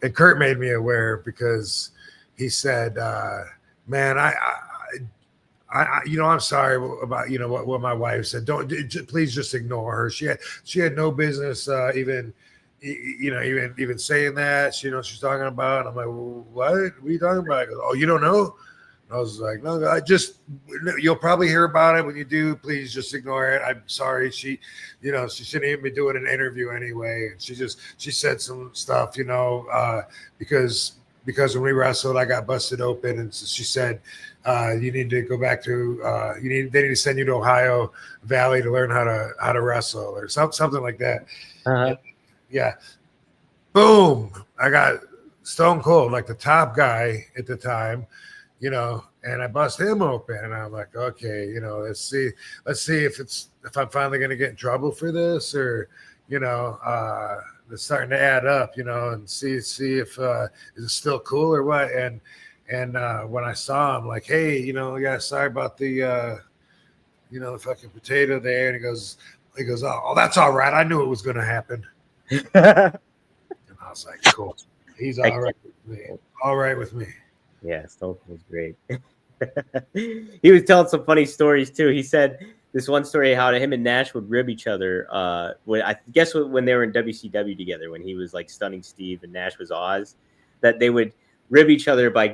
and Kurt made me aware because he said, man, I you know, I'm sorry about, you know, what my wife said. Please just ignore her. She had no business even saying that. She knows what she's talking about. I'm like, well, what are you talking about? Goes, oh, you don't know? And I was like, no, you'll probably hear about it when you do. Please just ignore it. I'm sorry. She shouldn't even be doing an interview anyway. And she said some stuff, you know, because when we wrestled, I got busted open, and so she said, you need to go back to they need to send you to Ohio Valley to learn how to wrestle or something like that. Uh-huh. Yeah. Boom. I got Stone Cold, like the top guy at the time, you know, and I bust him open, and I'm like, okay, you know, let's see if I'm finally gonna get in trouble for this, or, you know, it's starting to add up, you know, and see if is it still cool or what. And when I saw him, like, hey, you know, yeah, sorry about the the fucking potato there. And he goes, oh, that's all right. I knew it was gonna happen. And I was like, cool. He's all right with me. All right with me. Yeah, Stone Cold's great. He was telling some funny stories too. He said this one story how him and Nash would rib each other. When they were in WCW together, when he was like Stunning Steve and Nash was Oz, that they would rib each other by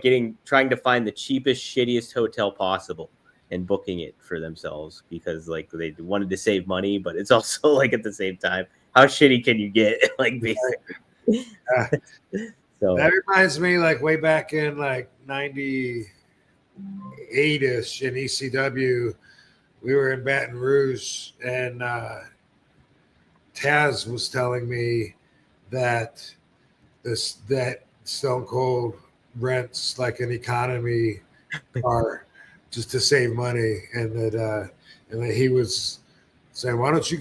trying to find the cheapest, shittiest hotel possible and booking it for themselves, because like they wanted to save money, but it's also like at the same time, how shitty can you get? Like basically. So that reminds me, like way back in like 98ish in ECW, we were in Baton Rouge, and Taz was telling me that Stone Cold rents like an economy car just to save money, and that he was saying, why don't you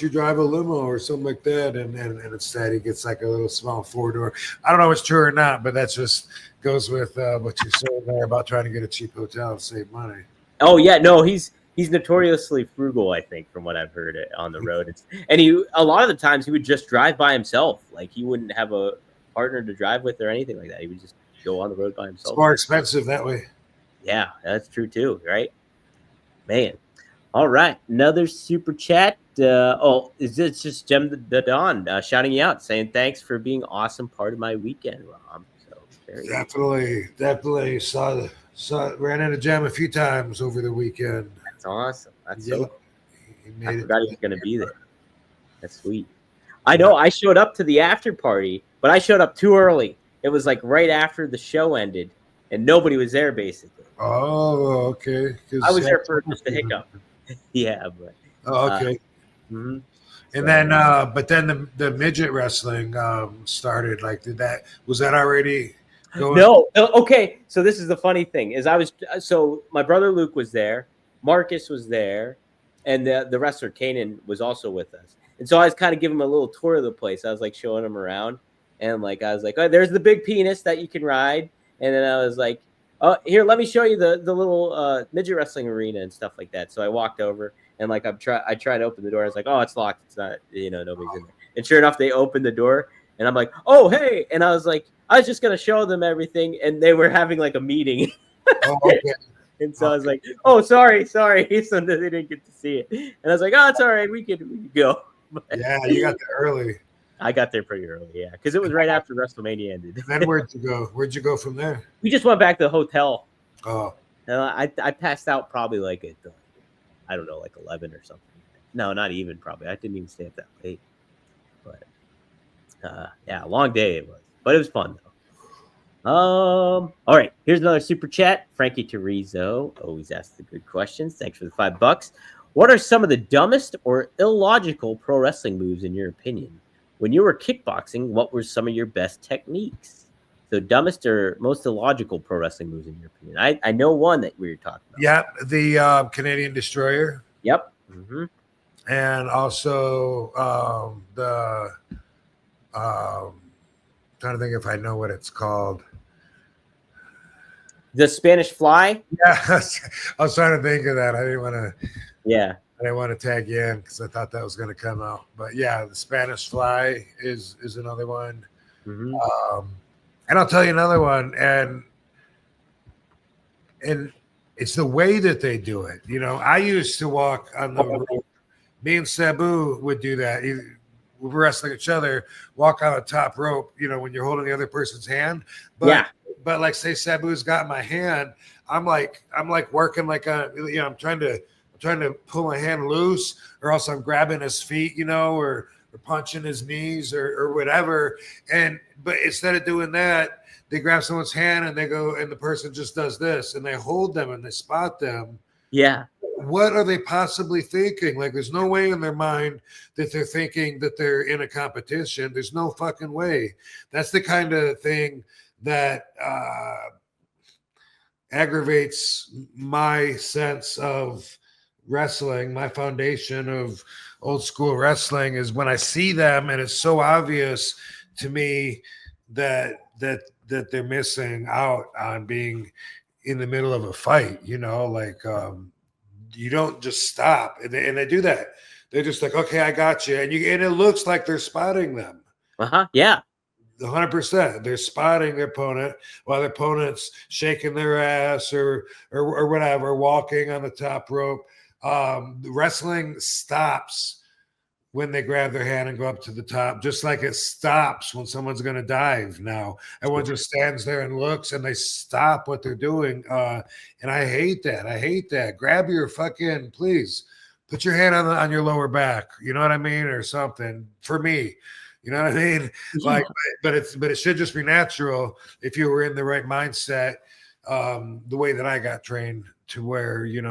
drive a limo or something like that? And instead he gets like a little small 4-door. I don't know if it's true or not, but that just goes with what you're saying there about trying to get a cheap hotel and save money. Oh yeah, no, he's notoriously frugal, I think, from what I've heard on the road. And a lot of the times he would just drive by himself. Like he wouldn't have a partner to drive with or anything like that. He would just go on the road by himself. It's more expensive that way. Yeah, that's true too, right? Man. All right, another super chat. It's just Jem the Don shouting you out, saying thanks for being awesome part of my weekend, Rob. So definitely ran into Jem a few times over the weekend. That's awesome. That's I forgot he was going to be there. That's sweet. I know. I showed up to the after party, but I showed up too early. It was like right after the show ended, and nobody was there basically. Oh, okay. I was there for just a hiccup. Yeah, but okay. Mm-hmm. And then, but then the midget wrestling started. Like, was that already going? No. Okay. So this is the funny thing: is so my brother Luke was there, Marcus was there, and the wrestler Kanan was also with us. And so I was kind of giving him a little tour of the place. I was like showing him around, and like I was like, "Oh, there's the big penis that you can ride." And then I was like, "Oh, here, let me show you the little midget wrestling arena and stuff like that." So I walked over and like I tried to open the door. I was like, "Oh, it's locked. It's not, nobody's in there." And sure enough, they opened the door, and I'm like, "Oh, hey!" And I was like, I was just gonna show them everything, and they were having like a meeting. Oh, okay. And so I was like, "Oh, sorry." So they didn't get to see it. And I was like, "Oh, it's all right. We can go." Yeah, you got there early. I got there pretty early, yeah, because it was right after WrestleMania ended. Then where'd you go? Where'd you go from there? We just went back to the hotel. Oh, And I passed out probably like at, I don't know, like 11 or something. No, not even probably. I didn't even stay up that late. But yeah, long day it was. But it was fun though. All right, here's another super chat. Frankie Terrizzo always asks the good questions. Thanks for the $5. What are some of the dumbest or illogical pro wrestling moves in your opinion? When you were kickboxing, what were some of your best techniques? So dumbest or most illogical pro wrestling moves in your opinion? I know one that we were talking about. yeah, the Canadian Destroyer. Yep. Mm-hmm. And also trying to think if I know what it's called. The Spanish Fly. Yeah, I was trying to think of that. I didn't want to tag you in because I thought that was going to come out. But yeah, the Spanish Fly is another one. Mm-hmm. And I'll tell you another one, and it's the way that they do it. I used to walk on the rope. Me and Sabu would do that. We were wrestling each other, walk on the top rope, when you're holding the other person's hand. But like say Sabu's got my hand, I'm like working like I'm trying to pull my hand loose, or else I'm grabbing his feet, or punching his knees or whatever. But instead of doing that, they grab someone's hand and they go, and the person just does this, and they hold them and they spot them. Yeah. What are they possibly thinking? Like, there's no way in their mind that they're thinking that they're in a competition. There's no fucking way. That's the kind of thing that aggravates my sense of wrestling. My foundation of old school wrestling is when I see them and it's so obvious to me that they're missing out on being in the middle of a fight, you don't just stop, and they do that. They're just like, okay, I got you, and it looks like they're spotting them. Yeah. 100%. They're spotting their opponent while their opponent's shaking their ass or whatever, walking on the top rope. Wrestling stops when they grab their hand and go up to the top, just like it stops when someone's going to dive now. Everyone just stands there and looks, and they stop what they're doing. And I hate that. I hate that. Grab your fucking, please, put your hand on your lower back, you know what I mean, or something, for me. You know what I mean? Like, but it should just be natural if you were in the right mindset, the way that I got trained, to where, you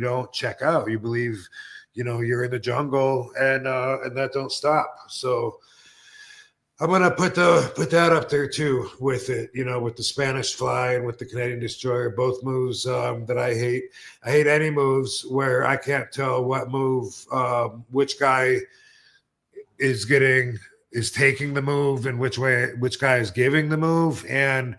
don't check out. You believe, you're in the jungle, and that don't stop. So I'm gonna put that up there too with it, with the Spanish Fly and with the Canadian Destroyer, both moves that I hate. I hate any moves where I can't tell what move which guy is taking the move, and which guy is giving the move, and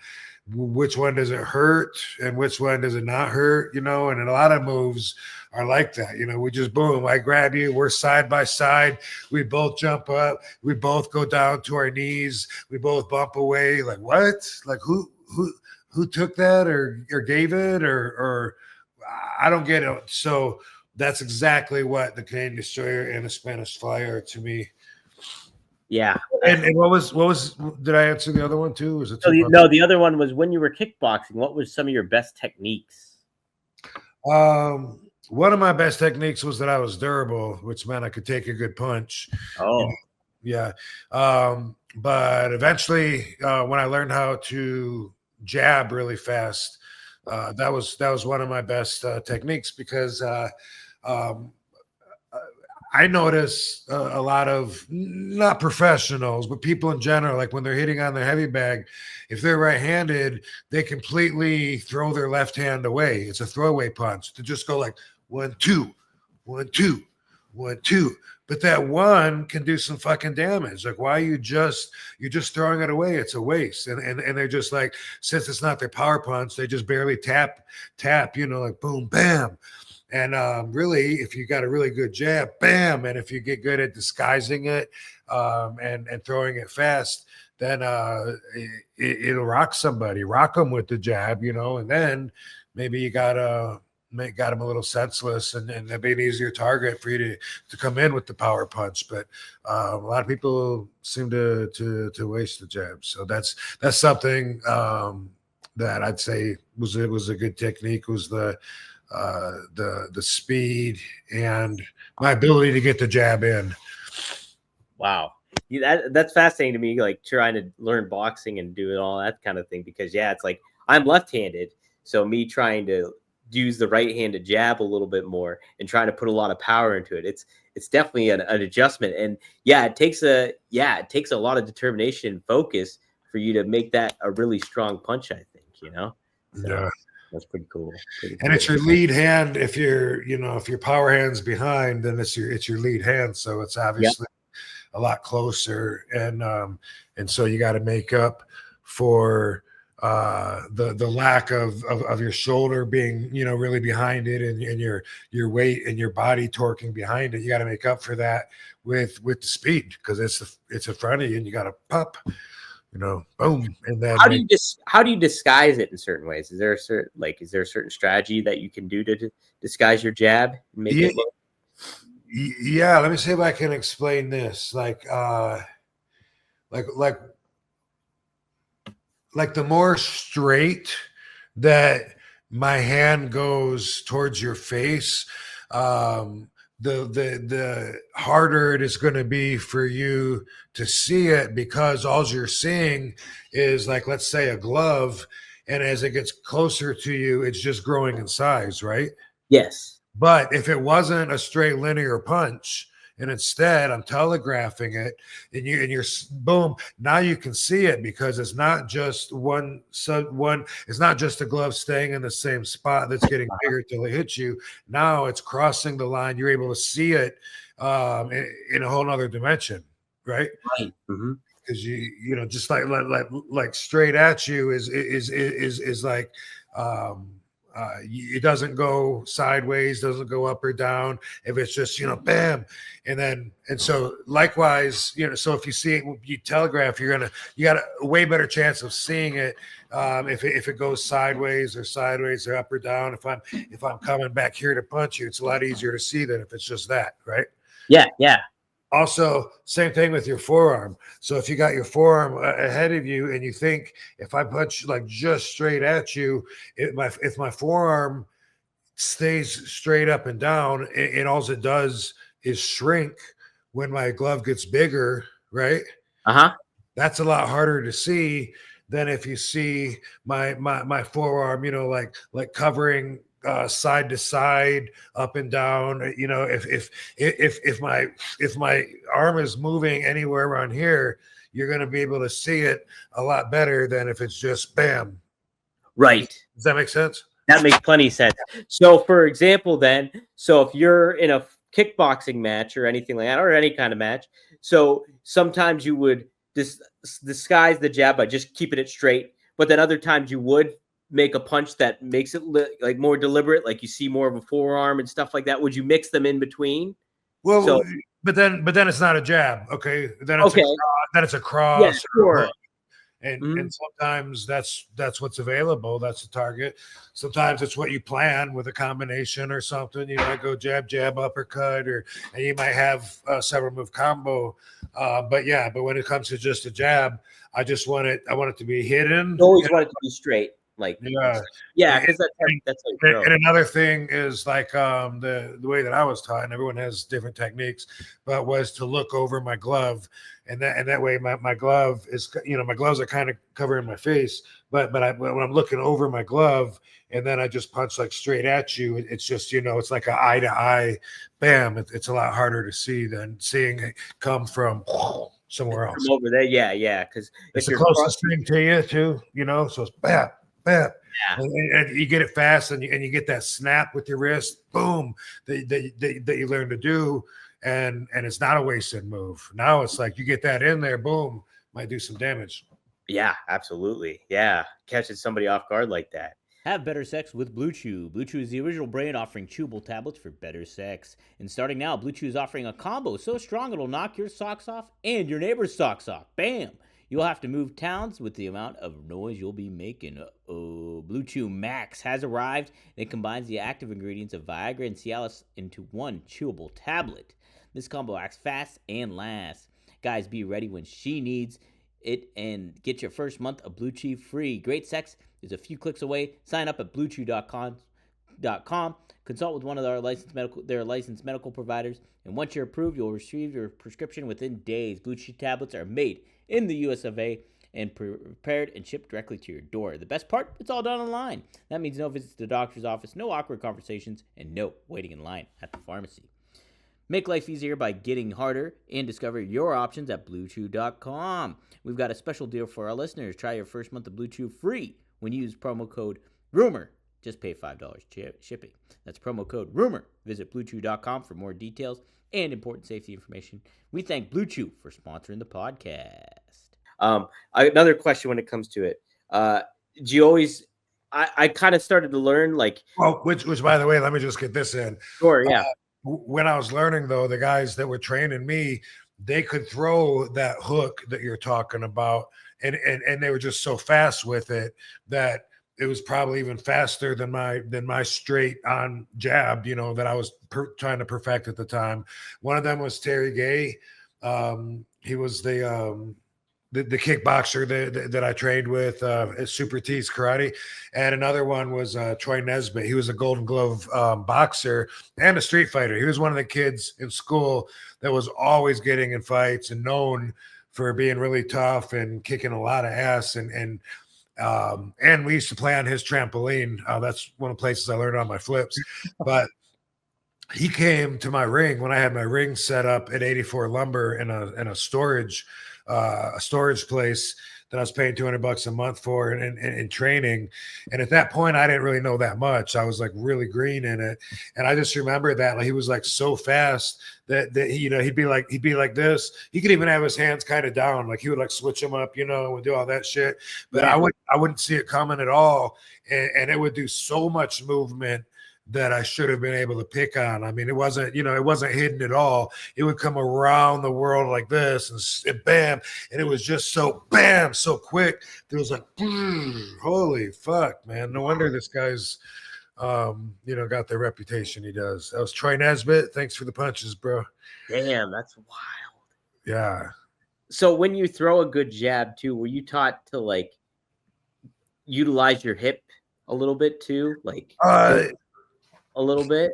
which one does it hurt and which one does it not hurt, and a lot of moves are like that. We just, boom, I grab you, we're side by side, we both jump up, we both go down to our knees, we both bump away. Like, what? Like, who took that or gave it, or I don't get it. So that's exactly what the Canadian Destroyer and the Spanish Fly are to me. Yeah. And what was did I answer the other one too? Was it No, the other one was, when you were kickboxing, what was some of your best techniques? One of my best techniques was that I was durable, which meant I could take a good punch. Oh, yeah. But eventually, when I learned how to jab really fast, that was one of my best techniques, because I notice a lot of, not professionals, but people in general, like when they're hitting on their heavy bag, if they're right-handed, they completely throw their left hand away. It's a throwaway punch to just go like 1, 2, 1, 2, 1, 2. But that one can do some fucking damage. Like, why you're just throwing it away? It's a waste. And they're just like, since it's not their power punch, they just barely tap, like boom, bam. And really, if you got a really good jab, bam. And if you get good at disguising it and throwing it fast, then it'll rock somebody. Rock them with the jab, and then maybe you got him a little senseless, and that'd be an easier target for you to come in with the power punch. But a lot of people seem to waste the jab. So that's something that I'd say was a good technique, was the speed and my ability to get the jab in. Wow. That's fascinating to me, like trying to learn boxing and doing all that kind of thing, because it's like I'm left-handed, so me trying to use the right-handed jab a little bit more and trying to put a lot of power into it. It's definitely an adjustment, and it takes a lot of determination and focus for you to make that a really strong punch, I think, So Yeah. that's pretty cool. And it's your lead hand. If your power hand's behind, then it's your lead hand. So it's obviously a lot closer. And so you got to make up for the lack of your shoulder being, really behind it, and your weight and your body torquing behind it. You got to make up for that with the speed, because it's in front of you, and you got to pop, boom. And then how do you disguise it in certain ways? Is there a certain strategy that you can do to disguise your jab and make it look? Yeah, let me see if I can explain this. Like the more straight that my hand goes towards your face, the harder it is going to be for you to see it, because all you're seeing is, like, let's say a glove, and as it gets closer to you, it's just growing in size, right? Yes. But if it wasn't a straight linear punch, and instead I'm telegraphing it, and you're boom, now you can see it, because it's not just it's not just a glove staying in the same spot that's getting bigger till it hits you. Now it's crossing the line. You're able to see it in a whole nother dimension, right? Right. Mm-hmm. Because just like straight at you is like it doesn't go sideways, doesn't go up or down. If it's just bam, and so likewise, so if you see it, you telegraph, you got a way better chance of seeing it if it goes sideways or up or down. If I'm coming back here to punch you, it's a lot easier to see than if it's just that, right? Yeah. Also, same thing with your forearm. So if you got your forearm ahead of you, and you think, if I punch like just straight at you, if my forearm stays straight up and down, and all it does is shrink when my glove gets bigger, right? That's a lot harder to see than if you see my forearm, like covering side to side, up and down. If my arm is moving anywhere around here, you're going to be able to see it a lot better than if it's just bam. Right. Does that make sense? That makes plenty of sense. So, for example, if you're in a kickboxing match or anything like that, or any kind of match, so sometimes you would disguise the jab by just keeping it straight, but then other times you would make a punch that makes it like more deliberate, like you see more of a forearm and stuff like that. Would you mix them in between? Well, but then it's not a jab. Okay. Then it's a cross. Yeah, sure. And sometimes that's what's available. That's the target. Sometimes it's what you plan with a combination or something. You might go jab, uppercut, and you might have a several move combo. But when it comes to just a jab, I want it to be hidden. You always want it to be straight. Because that's and another thing is like the way that I was taught, and everyone has different techniques, but was to look over my glove, and that way my glove is, my gloves are kind of covering my face, but when I'm looking over my glove, and then I just punch like straight at you, it's just it's like an eye to eye, bam. It's a lot harder to see than seeing it come from somewhere else. From over there, yeah, because it's the closest thing to you too, so it's bam. bam. Yeah. And you get it fast, and you get that snap with your wrist, boom, that you learn to do, and it's not a wasted move. Now it's like you get that in there, boom, might do some damage. Yeah, absolutely. Yeah, catching somebody off guard like that. Have better sex with Blue Chew. Blue Chew is the original brand offering chewable tablets for better sex. And starting now, Blue Chew is offering a combo so strong it'll knock your socks off and your neighbor's socks off. Bam! You'll have to move towns with the amount of noise you'll be making. Uh-oh. Blue Chew Max has arrived, and it combines the active ingredients of Viagra and Cialis into one chewable tablet. This combo acts fast and lasts. Guys, be ready when she needs it and get your first month of Blue Chew free. Great sex is a few clicks away. Sign up at bluechew.com. Consult with one of their licensed medical providers, and once you're approved, you'll receive your prescription within days. Blue Chew tablets are made in the US of A and prepared and shipped directly to your door. The best part, it's all done online. That means no visits to the doctor's office, no awkward conversations, and no waiting in line at the pharmacy. Make life easier by getting harder and discover your options at BlueChew.com. We've got a special deal for our listeners. Try your first month of Blue Chew free when you use promo code RUMOR. Just pay $5 shipping. That's promo code RUMOR. Visit BlueChew.com for more details and important safety information. We thank Blue Chew for sponsoring the podcast. Another question when it comes to it. Do you always... I kind of started to learn, like... Well, which by the way, let me just get this in. Sure, yeah. When I was learning, though, the guys that were training me, they could throw that hook that you're talking about, and they were just so fast with it that it was probably even faster than my straight on jab, that I was trying to perfect at the time. One of them was Terry Gay. He was the kickboxer that I trained with at Super T's Karate. And another one was Troy Nesbitt. He was a Golden Glove boxer and a street fighter. He was one of the kids in school that was always getting in fights and known for being really tough and kicking a lot of ass. And we used to play on his trampoline. That's one of the places I learned on my flips. But he came to my ring when I had my ring set up at 84 Lumber in a storage place that I was paying $200 a month for in training. And at that point, I didn't really know that much. I was like really green in it. And I just remember that like, he was like so fast that he, he'd be like this. He could even have his hands kind of down. Like he would like switch them up, and do all that shit. But yeah. I wouldn't see it coming at all. And it would do so much movement that I should have been able to pick on. I mean, it wasn't hidden at all. It would come around the world like this and bam. And it was just so bam, so quick. It was like, holy fuck, man. No wonder this guy's, got the reputation he does. That was Troy Nesbitt. Thanks for the punches, bro. Damn, that's wild. Yeah. So when you throw a good jab too, were you taught to like utilize your hip a little bit too? Like, a little bit?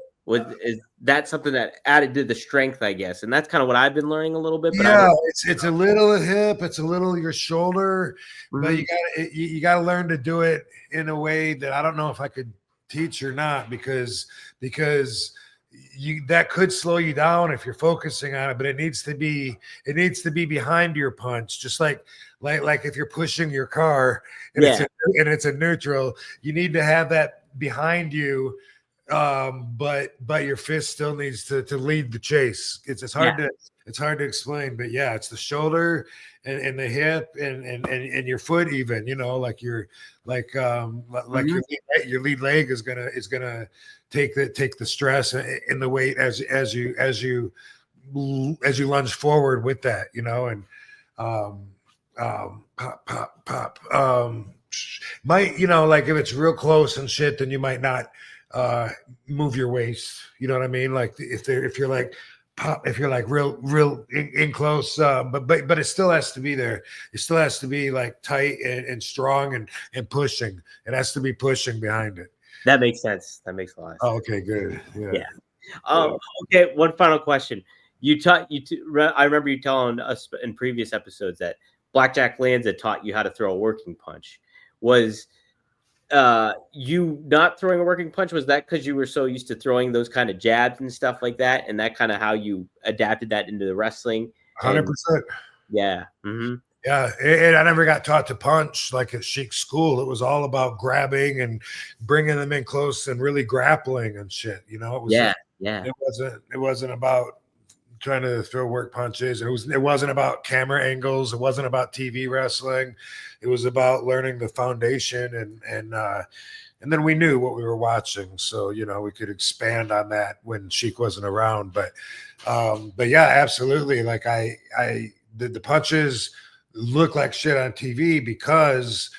Is that something that added to the strength, I guess? And that's kind of what I've been learning a little bit. But yeah, it's a little hip, it's a little your shoulder, but you gotta learn to do it in a way that I don't know if I could teach or not, because that could slow you down if you're focusing on it, but it needs to be behind your punch, just like if you're pushing your car and it's a neutral, you need to have that behind you. But your fist still needs to lead the chase. It's hard to explain, but yeah, it's the shoulder and the hip and your foot even, like your lead leg is gonna take the stress and the weight as you lunge forward with that, and pop might, like if it's real close and shit, then you might not move your waist, you know what I mean? Like if you're like pop, if you're like real in close, but it still has to be there. It still has to be like tight and strong and pushing. It has to be pushing behind it. That makes sense. That makes a lot of sense. Oh, okay, good. Yeah. Okay. One final question. I remember you telling us in previous episodes that Blackjack Lanza taught you how to throw a working punch. Was you not throwing a working punch? Was that because you were so used to throwing those kind of jabs and stuff like that, and that kind of how you adapted that into the wrestling? 100%. Yeah. Mm-hmm. Yeah, and I never got taught to punch like at Chic school. It was all about grabbing and bringing them in close and really grappling and shit. You know, it was Yeah. it wasn't about trying to throw work punches. It wasn't about camera angles. It wasn't about TV wrestling. It was about learning the foundation and then we knew what we were watching, so you know we could expand on that when Sheik wasn't around. But yeah, absolutely. Like the punches look like shit on TV because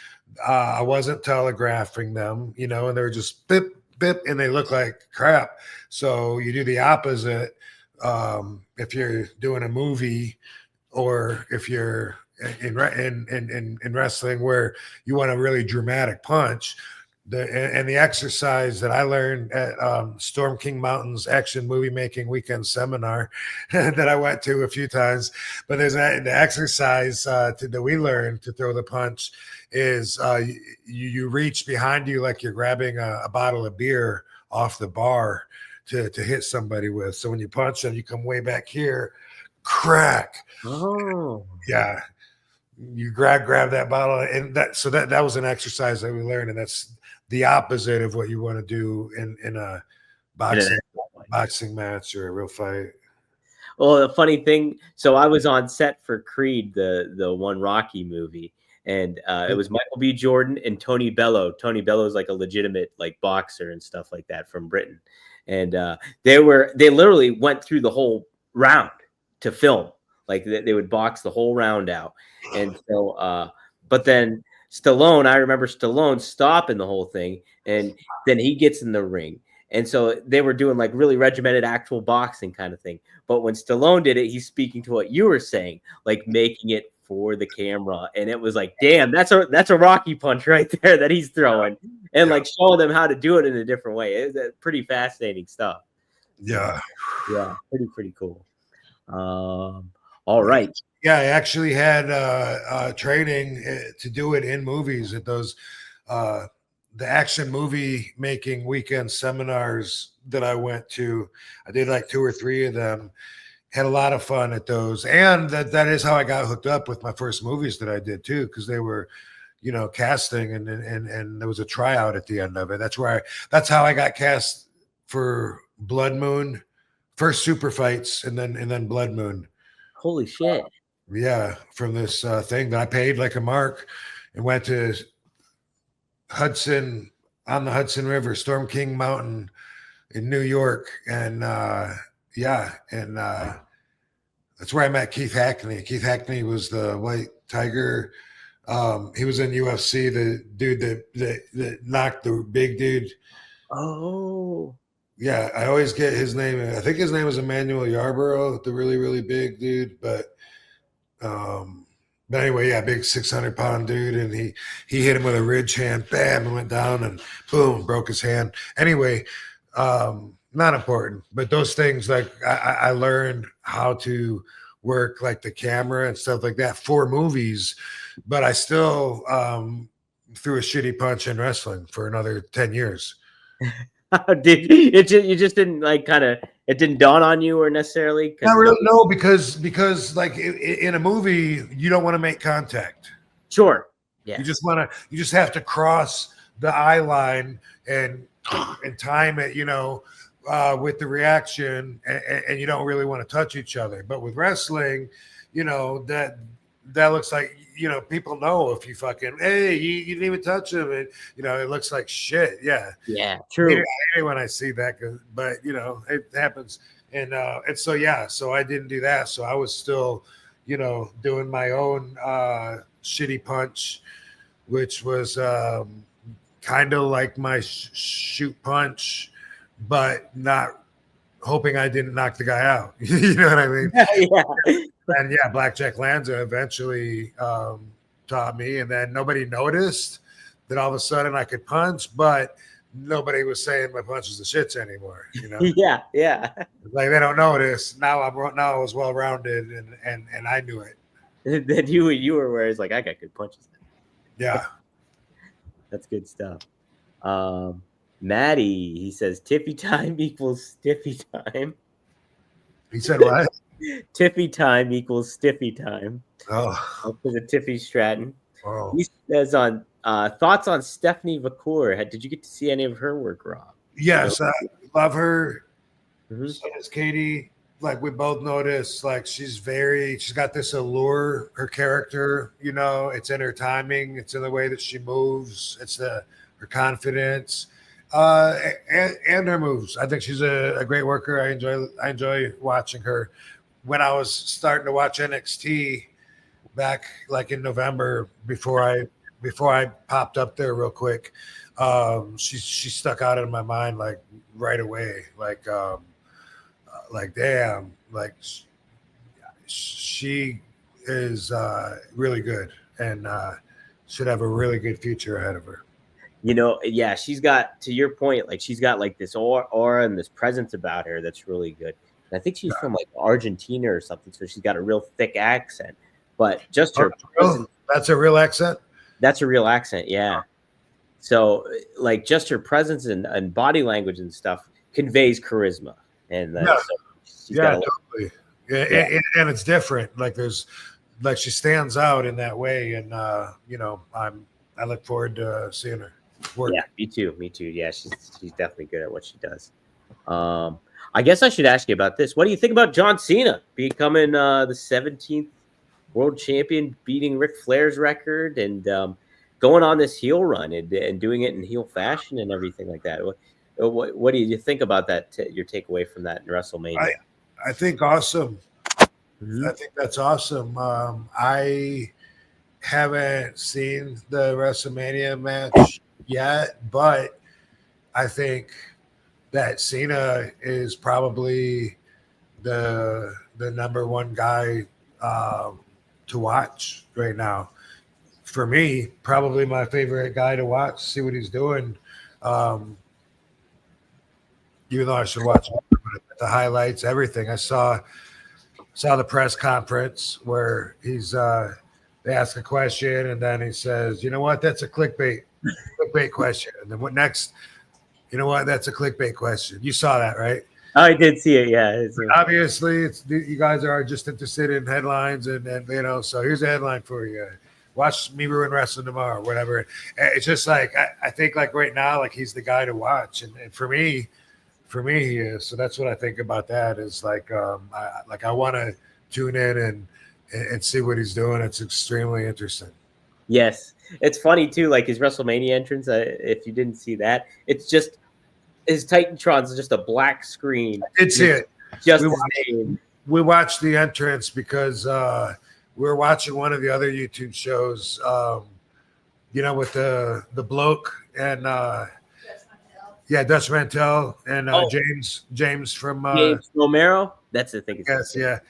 I wasn't telegraphing them, you know, and they were just bip bip, and they look like crap. So you do the opposite if you're doing a movie or if you're in wrestling where you want a really dramatic punch. The exercise that I learned at Storm King Mountain's action movie making weekend seminar that I went to a few times, but there's the exercise that we learned to throw the punch is you reach behind you like you're grabbing a bottle of beer off the bar to hit somebody with. So when you punch them, you come way back here, crack. Oh, Yeah. You grab that bottle, and that was an exercise that we learned, and that's the opposite of what you want to do in a boxing match or a real fight. well, the funny thing. So I was on set for Creed, the one Rocky movie, and it was Michael B. Jordan and Tony Bellew. Tony Bellew is like a legitimate like boxer and stuff like that from Britain, and they literally went through the whole round to film. Like they would box the whole round out, and so but then Stallone, I remember Stallone stopping the whole thing, and then he gets in the ring. And so they were doing like really regimented actual boxing kind of thing. But when Stallone did it, he's speaking to what you were saying, like making it for the camera. And it was like, damn, that's a Rocky punch right there that he's throwing, and like showing them how to do it in a different way. It's pretty fascinating stuff. Yeah. Yeah, pretty cool. All right. Yeah, I actually had training to do it in movies at those the action movie making weekend seminars that I went to. I did like 2 or 3 of them. Had a lot of fun at those, and that is how I got hooked up with my first movies that I did too, because they were, you know, casting and there was a tryout at the end of it. That's how I got cast for Blood Moon, first Super Fights, and then Blood Moon. Holy shit. Yeah, from this thing that I paid like a mark and went to Hudson on the Hudson River, Storm King Mountain in New York. And that's where I met Keith Hackney. Keith Hackney was the White Tiger. He was in UFC, the dude that knocked the big dude. Oh. Yeah, I always get his name. I think his name was Emmanuel Yarborough, the really, really big dude. But anyway, yeah, big 600-pound dude, and he hit him with a ridge hand, bam, and went down, and boom, broke his hand. Anyway, not important, but those things, like I learned how to work like the camera and stuff like that for movies, but I still threw a shitty punch in wrestling for another 10 years. Did you just didn't like kind of it didn't dawn on you or necessarily? Not really, no, because like in a movie you don't want to make contact. Sure. Yeah. You just have to cross the eye line and time it, you know, with the reaction, and you don't really want to touch each other. But with wrestling, you know, that looks like, you know, people know if you fucking, hey, you didn't even touch him, and you know it looks like shit. Yeah, true. I hate when I see that, but you know it happens, and so yeah, so I didn't do that. So I was still, you know, doing my own shitty punch, which was kind of like my shoot punch, but not hoping I didn't knock the guy out. You know what I mean? Yeah. And yeah, Blackjack Lanza eventually taught me, and then nobody noticed that all of a sudden I could punch, but nobody was saying my punches the shits anymore. You know? Yeah. Like they don't notice. Now I was well rounded, and I knew it. Then you were where it's like I got good punches. Yeah, that's good stuff. Maddie, he says Tiffy time equals stiffy time. He said what? Tiffy time equals stiffy time. Oh, Because of Tiffy Stratton. oh. He says on thoughts on Stephanie McClure. Did you get to see any of her work, Rob? Yes, I love her. Mhm. So does Katie. Like we both noticed, like she's got this allure, her character, it's in her timing, it's in the way that she moves, it's her confidence, and her moves. I think she's a great worker. I enjoy watching her. When I was starting to watch NXT back like in November before I popped up there real quick, she stuck out in my mind like right away. Like damn, like she is really good and should have a really good future ahead of her. Yeah, she's got, to your point, like she's got like this aura and this presence about her that's really good. And I think she's from like Argentina or something, so she's got a real thick accent. But just her presence, that's a real accent. that's a real accent, yeah. So like just her presence and body language and stuff conveys charisma. And Yeah. so she's got Totally. Yeah. And it's different. Like she stands out in that way. And I look forward to seeing her work. Yeah, me too. Yeah, she's definitely good at what she does. I guess I should ask you about this. What do you think about John Cena becoming the 17th world champion, beating Ric Flair's record, and going on this heel run and doing it in heel fashion and everything like that? What do you think about that? Your takeaway from that in WrestleMania? I think awesome. Mhm. I think that's awesome. I haven't seen the WrestleMania match yet, but I think that Cena is probably the number one guy to watch right now. For me, probably my favorite guy to watch, see what he's doing. Even though I should watch the highlights, everything. I saw the press conference where they ask a question and then he says, "You know what? That's a clickbait question." And then what next? You know what? That's a clickbait question. You saw that, right? I did see it. Yeah, Obviously, you guys are just interested in headlines, and so here's a headline for you. Watch me ruin wrestling tomorrow, whatever. It's just like I think like right now, like he's the guy to watch, and for me, he is. So that's what I think about that. Is like I want to tune in and see what he's doing. It's extremely interesting. Yes, it's funny too. Like his WrestleMania entrance. If you didn't see that, it's just his Titantron's just a black screen. It's it. Just his name. We watched the entrance because we were watching one of the other YouTube shows. With the bloke and Dutch Mantel and James from James Romero. That's the thing. Yes, yeah.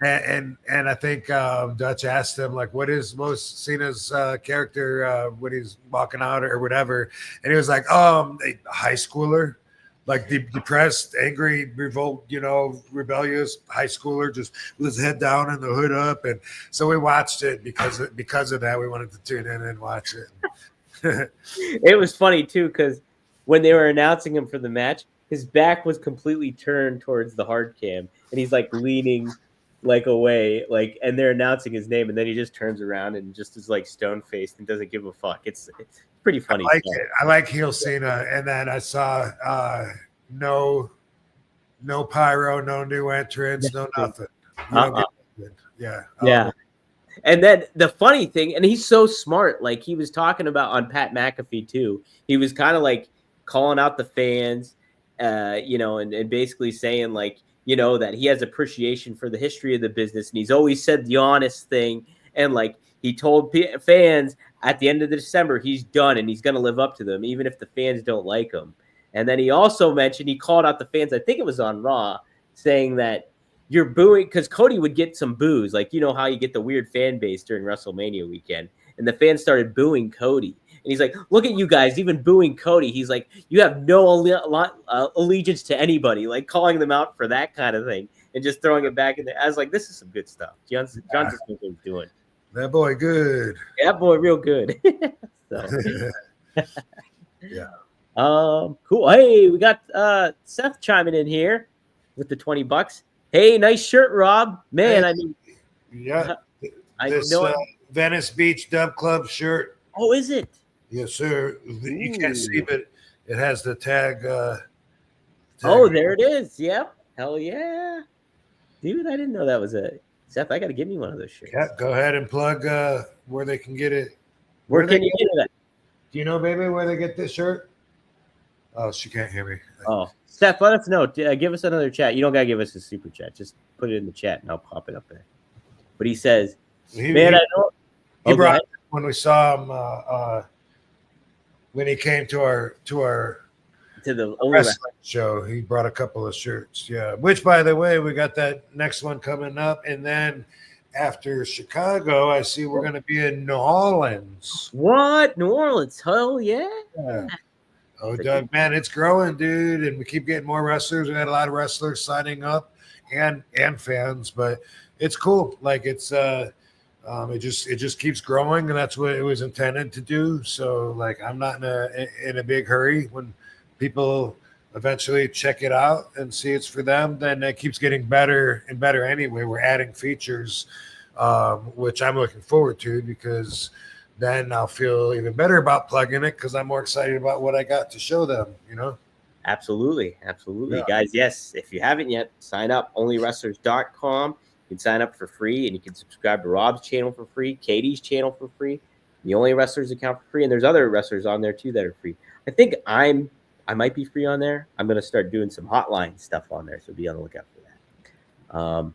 And I think Dutch asked him like, "What is most Cena's character when he's walking out or whatever?" And he was like, "A high schooler, like depressed, angry, rebellious high schooler, just with his head down and the hood up." And so we watched it because of that. We wanted to tune in and watch it. It was funny too because when they were announcing him for the match, his back was completely turned towards the hard cam, and he's like leaning like away, like, and they're announcing his name, and then he just turns around and just is like stone faced and doesn't give a fuck. It's pretty funny. I like it. I like heel Cena, and then I saw no pyro, no new entrants, no nothing. Yeah. And then the funny thing, and he's so smart, like he was talking about on Pat McAfee too. He was kind of like calling out the fans, and basically saying like, that he has appreciation for the history of the business, and he's always said the honest thing. And like he told fans at the end of December, he's done and he's going to live up to them, even if the fans don't like him. And then he also mentioned, he called out the fans, I think it was on Raw, saying that you're booing, because Cody would get some boos, like how you get the weird fan base during WrestleMania weekend, and the fans started booing Cody. And he's like, "Look at you guys, even booing Cody." He's like, "You have no allegiance to anybody," like calling them out for that kind of thing and just throwing it back in there. I was like, this is some good stuff. John just knows what he's doing. That boy good. That boy real good. Yeah. Cool. Hey, we got Seth chiming in here with the $20. Hey, nice shirt, Rob. Man, I mean, Yeah. I This know. Venice Beach Dub Club shirt. Oh, is it? Yes, sir. You can't see, Ooh. but it has the tag. Oh, there it is. Yep. Hell yeah. Dude, I didn't know that was a Seth. I got to give me one of those shirts. Yeah, go ahead and plug where they can get it. Where can you get it? Do you know, baby, where they get this shirt? Oh, she can't hear me. Oh, Seth, let us know. Give us another chat. You don't gotta give us a super chat. Just put it in the chat, and I'll pop it up there. But he says, "Man, I don't." He brought when we saw him when he came to our to the wrestling show. He brought a couple of shirts. Yeah, which by the way, we got that next one coming up, and then after Chicago, I see we're going to be in New Orleans. What? New Orleans? Hell yeah! Oh, Doug, man, it's growing, dude, and we keep getting more wrestlers. We had a lot of wrestlers signing up and fans, but it's cool. Like it's it just keeps growing, and that's what it was intended to do. So like I'm not in a big hurry. When people eventually check it out and see it's for them, then it keeps getting better and better anyway. We're adding features, which I'm looking forward to, because then I'll feel even better about plugging it, because I'm more excited about what I got to show them, you know? Absolutely. Yeah. Guys, yes, if you haven't yet, sign up, onlywrestlers.com. You can sign up for free, and you can subscribe to Rob's channel for free, Katie's channel for free, the Only Wrestlers account for free, and there's other wrestlers on there too that are free. I think I might be free on there. I'm going to start doing some hotline stuff on there, so be on the lookout for that.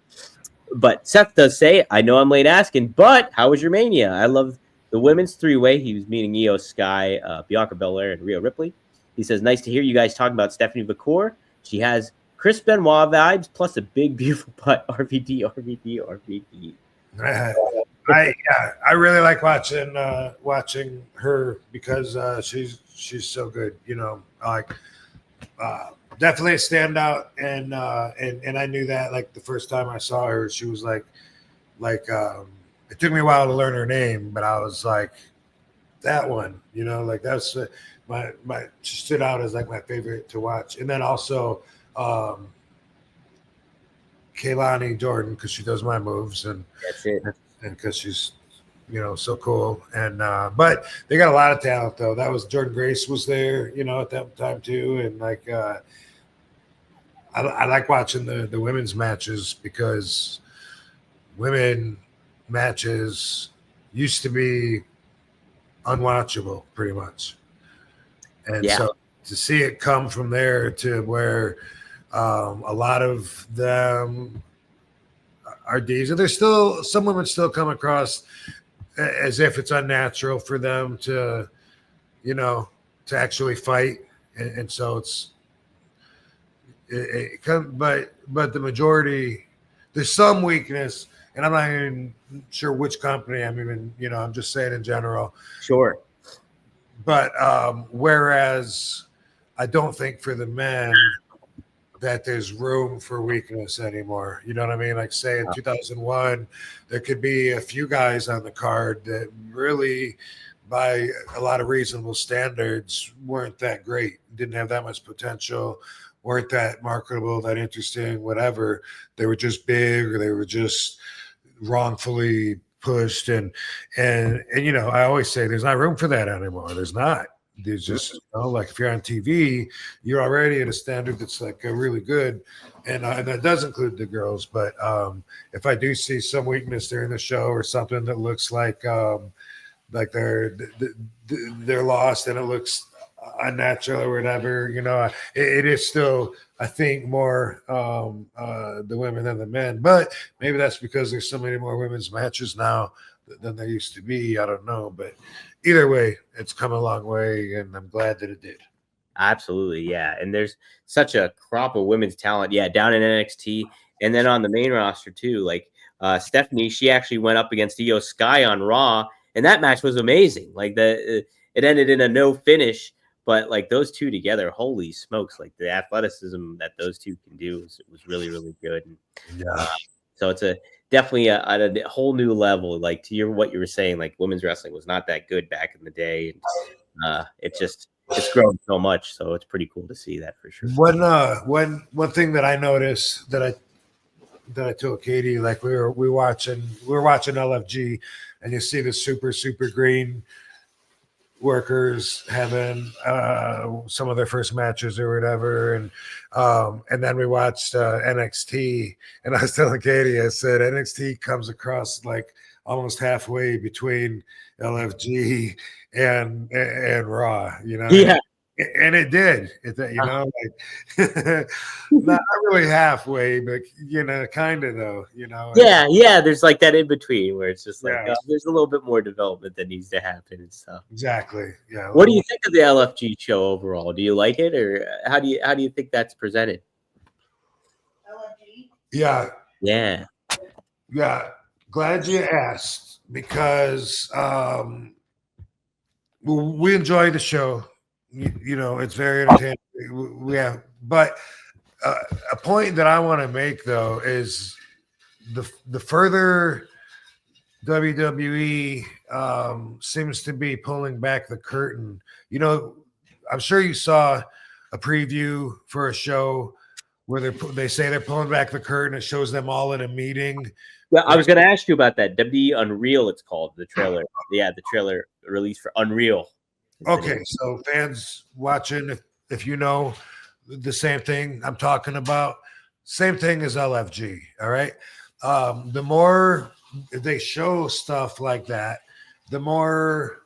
But Seth does say, I know I'm late asking, but how was your Mania? I love the women's three-way. He was meeting Io Sky, Bianca Belair, and Rhea Ripley. He says, nice to hear you guys talking about Stephanie McCoy. She has Chris Benoit vibes, plus a big, beautiful butt. RVD. I really like watching her, because she's so good. You know, like definitely a standout, and I knew that like the first time I saw her, she was like it took me a while to learn her name, but I was like, that one, you know, like that's my she stood out as like my favorite to watch. And then also Kaylani Jordan, because she does my moves, and that's it, and because she's, you know, so cool. And but they got a lot of talent though. That was Jordan Grace was there, you know, at that time too. And like I like watching the women's matches, because women matches used to be unwatchable pretty much. And so to see it come from there to where a lot of them are decent. There's still some women still come across as if it's unnatural for them to, you know, to actually fight. And so but the majority, there's some weakness, and I'm not even sure which company. I'm just saying in general. Sure. But whereas I don't think for the men that there's room for weakness anymore. You know what I mean? Like say in 2001, there could be a few guys on the card that really, by a lot of reasonable standards, weren't that great, didn't have that much potential, weren't that marketable, that interesting, whatever. They were just big, or they were just wrongfully pushed. And you know, I always say there's not room for that anymore. There's not. There's just, you know, like if you're on TV, you're already at a standard that's like really good, and that does include the girls. But if I do see some weakness during the show, or something that looks like they're lost and it looks unnatural or whatever, you know, it is still, I think, more the women than the men. But maybe that's because there's so many more women's matches now than there used to be. I don't know, but either way, it's come a long way, and I'm glad that it did. Absolutely, yeah. And there's such a crop of women's talent, down in NXT, and then on the main roster too. Like Stephanie, she actually went up against Io Sky on Raw, and that match was amazing. Like it ended in a no finish, but like those two together, holy smokes! Like the athleticism that those two can do was really, really good. And, so it's definitely a whole new level. Like to what you were saying, like women's wrestling was not that good back in the day, and it's grown so much. So it's pretty cool to see that for sure. One thing that I noticed that that I told Katie, like we were watching LFG, and you see the super green workers having some of their first matches or whatever, and then we watched NXT, and I was telling Katie, I said NXT comes across like almost halfway between LFG and Raw, you know. Yeah. And it did, you know, like not really halfway, but you know, kind of though, you know. Yeah. There's like that in between where it's just like Yeah. there's a little bit more development that needs to happen and stuff. Exactly. Yeah. What do you think of the LFG show overall? Do you like it, or how do you think that's presented? Yeah. Yeah. Yeah. Glad you asked, because we enjoy the show. You know, it's very entertaining. Yeah, but a point that I want to make though is the further WWE seems to be pulling back the curtain. You know, I'm sure you saw a preview for a show where they say they're pulling back the curtain. It shows them all in a meeting. Well, I was going to ask you about that. WWE Unreal, it's called, the trailer. Yeah, the trailer released for Unreal. Okay, so fans watching, if you know the same thing I'm talking about, same thing as LFG. All right, the more they show stuff like that, the more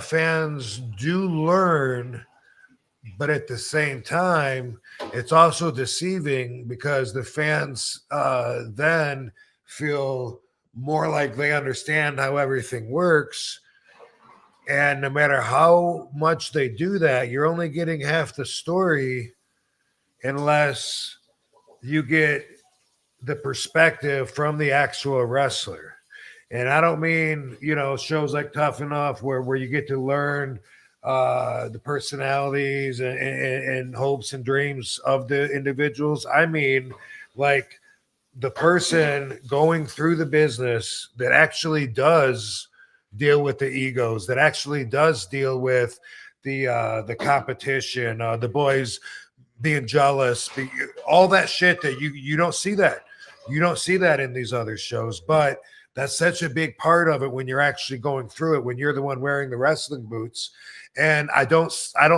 fans do learn. But at the same time, it's also deceiving, because the fans then feel more like they understand how everything works. And no matter how much they do that, you're only getting half the story unless you get the perspective from the actual wrestler. And I don't mean, you know, shows like Tough Enough where you get to learn the personalities and hopes and dreams of the individuals. I mean, like the person going through the business that actually does deal with the egos, that actually does deal with the competition, the boys being jealous, all that shit that you don't see that. You don't see that in these other shows, but that's such a big part of it when you're actually going through it, when you're the one wearing the wrestling boots. And I don't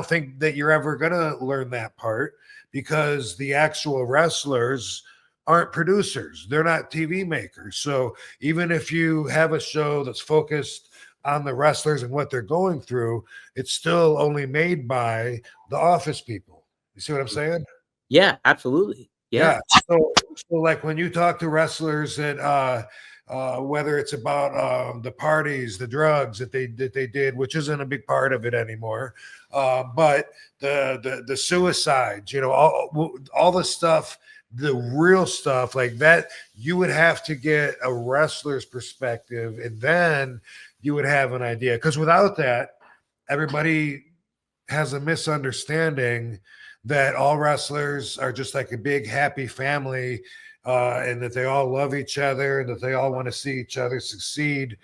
think that you're ever going to learn that part, because the actual wrestlers aren't producers. They're not TV makers. So even if you have a show that's focused on the wrestlers and what they're going through, it's still only made by the office people. You see what I'm saying? Yeah, absolutely. Yeah. So like when you talk to wrestlers that whether it's about the parties, the drugs that they did, which isn't a big part of it anymore, but the suicides, you know, all the stuff, the real stuff like that, you would have to get a wrestler's perspective, and then you would have an idea. Because without that, everybody has a misunderstanding that all wrestlers are just like a big happy family, and that they all love each other, and that they all want to see each other succeed,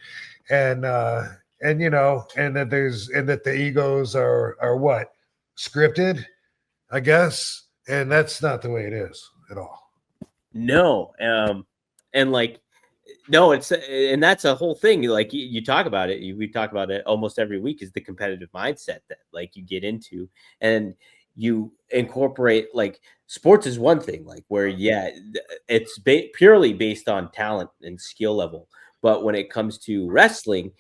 and you know, and that the egos are what, scripted, I guess, and that's not the way it is at all. No, and like, no, and that's a whole thing. Like you talk about it, we talk about it almost every week, is the competitive mindset that like you get into, and you incorporate, like, sports is one thing, like where, yeah, it's purely based on talent and skill level. But when it comes to wrestling,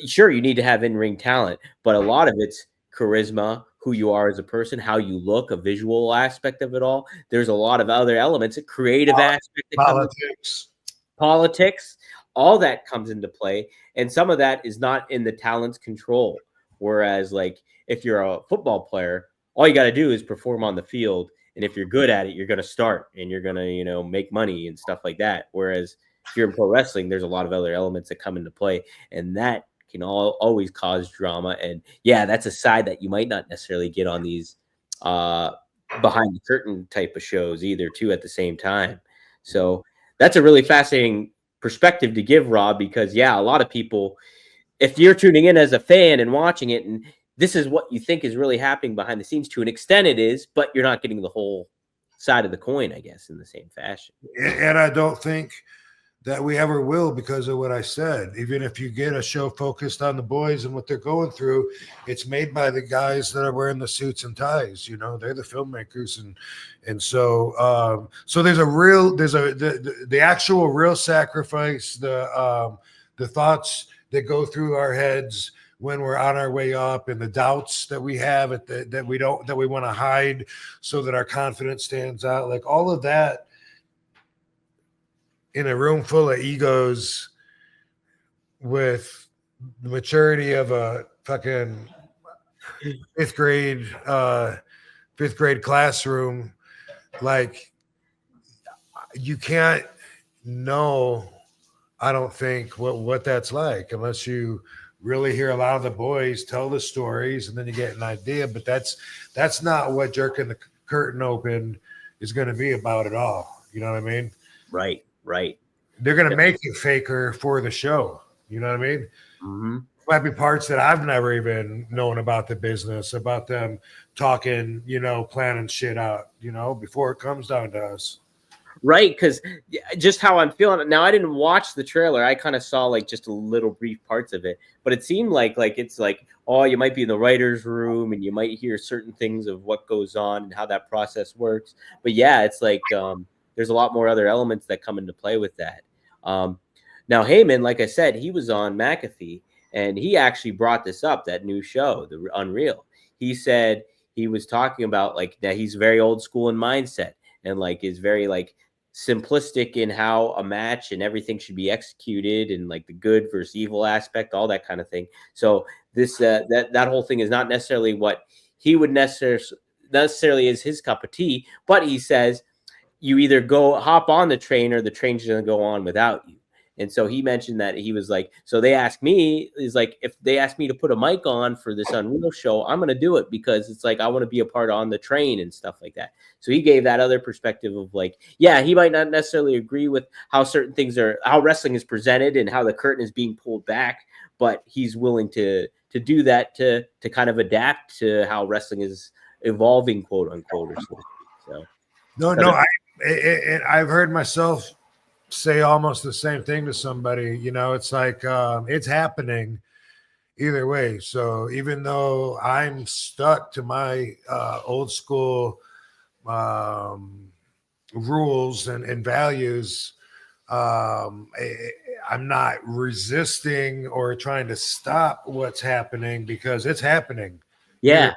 sure, you need to have in-ring talent, but a lot of it's charisma, who you are as a person, how you look, a visual aspect of it all. There's a lot of other elements, a creative aspect, politics, all that comes into play. And some of that is not in the talent's control. Whereas, like, if you're a football player, all you got to do is perform on the field. And if you're good at it, you're going to start and you're going to, you know, make money and stuff like that. Whereas if you're in pro wrestling, there's a lot of other elements that come into play, and that can always cause drama. And yeah, that's a side that you might not necessarily get on these behind the curtain type of shows either, too, at the same time. So that's a really fascinating perspective to give, Rob, because yeah, a lot of people, if you're tuning in as a fan and watching it, and this is what you think is really happening behind the scenes, to an extent it is, but you're not getting the whole side of the coin, I guess, in the same fashion. And I don't think that we ever will because of what I said. Even if you get a show focused on the boys and what they're going through, it's made by the guys that are wearing the suits and ties. You know, they're the filmmakers, and so there's the actual real sacrifice, the thoughts that go through our heads when we're on our way up, and the doubts that we have that we want to hide so that our confidence stands out, like all of that in a room full of egos with the maturity of a fucking fifth grade classroom. Like, you can't know, I don't think, what that's like unless you really hear a lot of the boys tell the stories, and then you get an idea. But that's not what Jerking the Curtain Open is going to be about at all. You know what I mean? Right. They're going to make it faker for the show. You know what I mean? Mm-hmm. Might be parts that I've never even known about the business, about them talking, planning shit out, before it comes down to us. Right, because just how I'm feeling now. I didn't watch the trailer. I kind of saw like just a little brief parts of it, but it seemed like it's like, oh, you might be in the writer's room and you might hear certain things of what goes on and how that process works. But yeah, it's like there's a lot more other elements that come into play with that. Now, Heyman, like I said, he was on McAfee, and he actually brought this up, that new show, the Unreal. He said he was talking about like that he's very old school in mindset, and like is very like simplistic in how a match and everything should be executed, and like the good versus evil aspect, all that kind of thing. So this that whole thing is not necessarily what he would necessarily is his cup of tea, but he says you either hop on the train or the train's going to go on without you. And so he mentioned that he was like, so they asked me, is like, if they asked me to put a mic on for this Unreal show, I'm going to do it because it's like, I want to be a part on the train and stuff like that. So he gave that other perspective of like, yeah, he might not necessarily agree with how certain things how wrestling is presented and how the curtain is being pulled back, but he's willing to do that to kind of adapt to how wrestling is evolving, quote unquote. Or something. So no, I've heard myself say almost the same thing to somebody. It's like it's happening either way. So even though I'm stuck to my old school rules and values, I'm not resisting or trying to stop what's happening because it's happening. Yeah.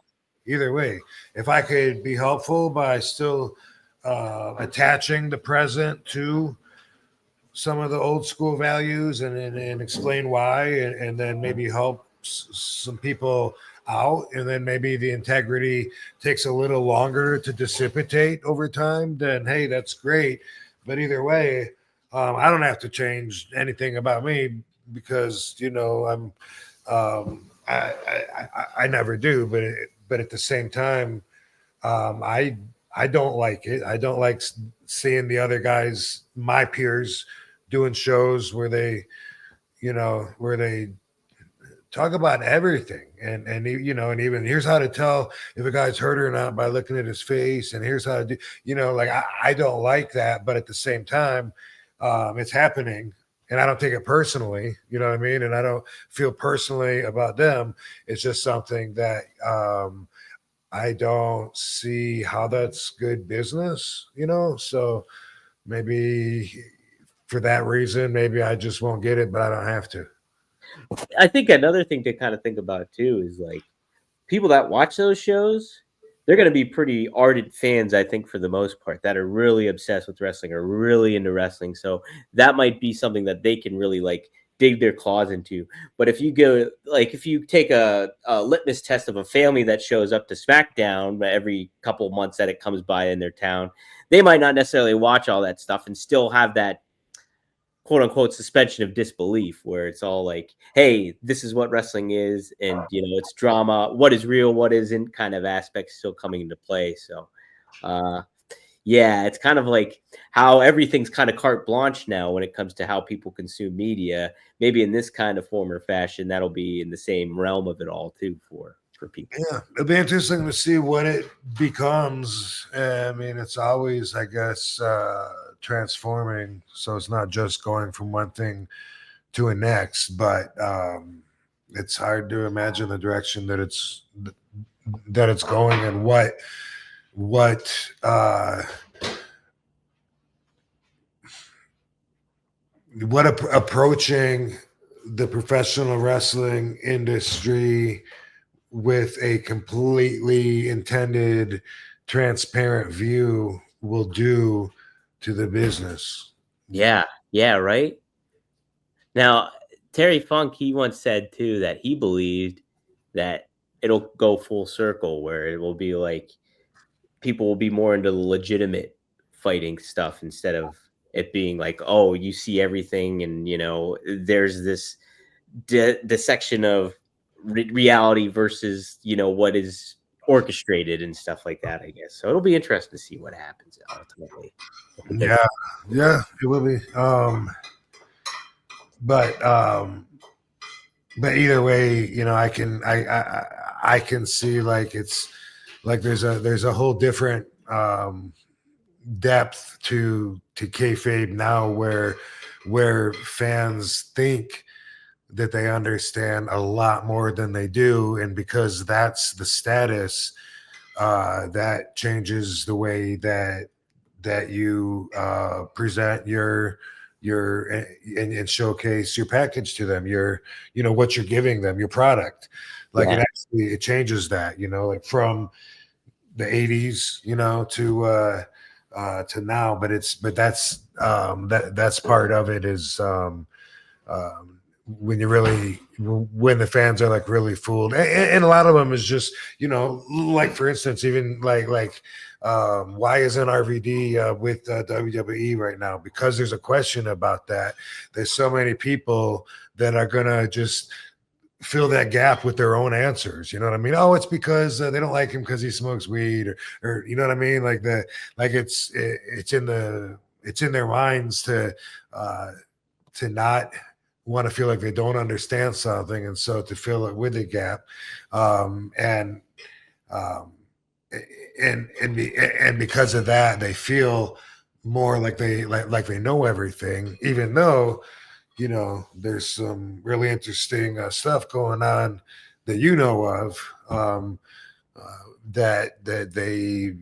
Either way, if I could be helpful by still attaching the present to some of the old school values and explain why, and then maybe help some people out, and then maybe the integrity takes a little longer to dissipate over time, then hey, that's great. But either way, I don't have to change anything about me because I'm I never do, but at the same time, I don't like it. I don't like seeing the other guys, my peers, doing shows where they talk about everything, and even here's how to tell if a guy's hurt or not by looking at his face, and here's how to do, like I don't like that, but at the same time, it's happening, and I don't take it personally, you know what I mean, and I don't feel personally about them. It's just something that I don't see how that's good business, so maybe for that reason, maybe I just won't get it, but I don't have to. I think another thing to kind of think about too is like people that watch those shows, they're going to be pretty ardent fans, I think, for the most part, that are really obsessed with wrestling or really into wrestling. So that might be something that they can really like dig their claws into. But if you go, like, if you take a litmus test of a family that shows up to SmackDown every couple of months that it comes by in their town, they might not necessarily watch all that stuff and still have that quote unquote suspension of disbelief where it's all like, hey, this is what wrestling is, and it's drama, what is real, what isn't, kind of aspects still coming into play. So yeah, it's kind of like how everything's kind of carte blanche now when it comes to how people consume media. Maybe in this kind of form or fashion, that'll be in the same realm of it all too for for people. Yeah, it'll be interesting to see what it becomes. I mean, it's always, I guess, transforming. So it's not just going from one thing to a next, but it's hard to imagine the direction that it's going, and what approaching the professional wrestling industry with a completely intended, transparent view will do to the business. Yeah, right. Now, Terry Funk, he once said too that he believed that it'll go full circle, where it will be like people will be more into the legitimate fighting stuff instead of it being like, oh, you see everything, and there's this dissection of reality versus what is orchestrated and stuff like that, I guess. So it'll be interesting to see what happens ultimately. Yeah, it will be. But either way, I can see like it's like there's a whole different depth to kayfabe now, where fans think that they understand a lot more than they do, and because that's the status, that changes the way that you present your and showcase your package to them, what you're giving them, your product. Like it changes that, like from the 80s, to now, but that's part of it, is when the fans are like really fooled, and a lot of them is just, like for instance, even like why isn't RVD with WWE right now? Because there's a question about that. There's so many people that are gonna just fill that gap with their own answers. You know what I mean? Oh, it's because they don't like him because he smokes weed, or you know what I mean? Like it's in their minds to not want to feel like they don't understand something, and so to fill it with a gap, and because of that, they feel more like they know everything, even though there's some really interesting stuff going on that of, that they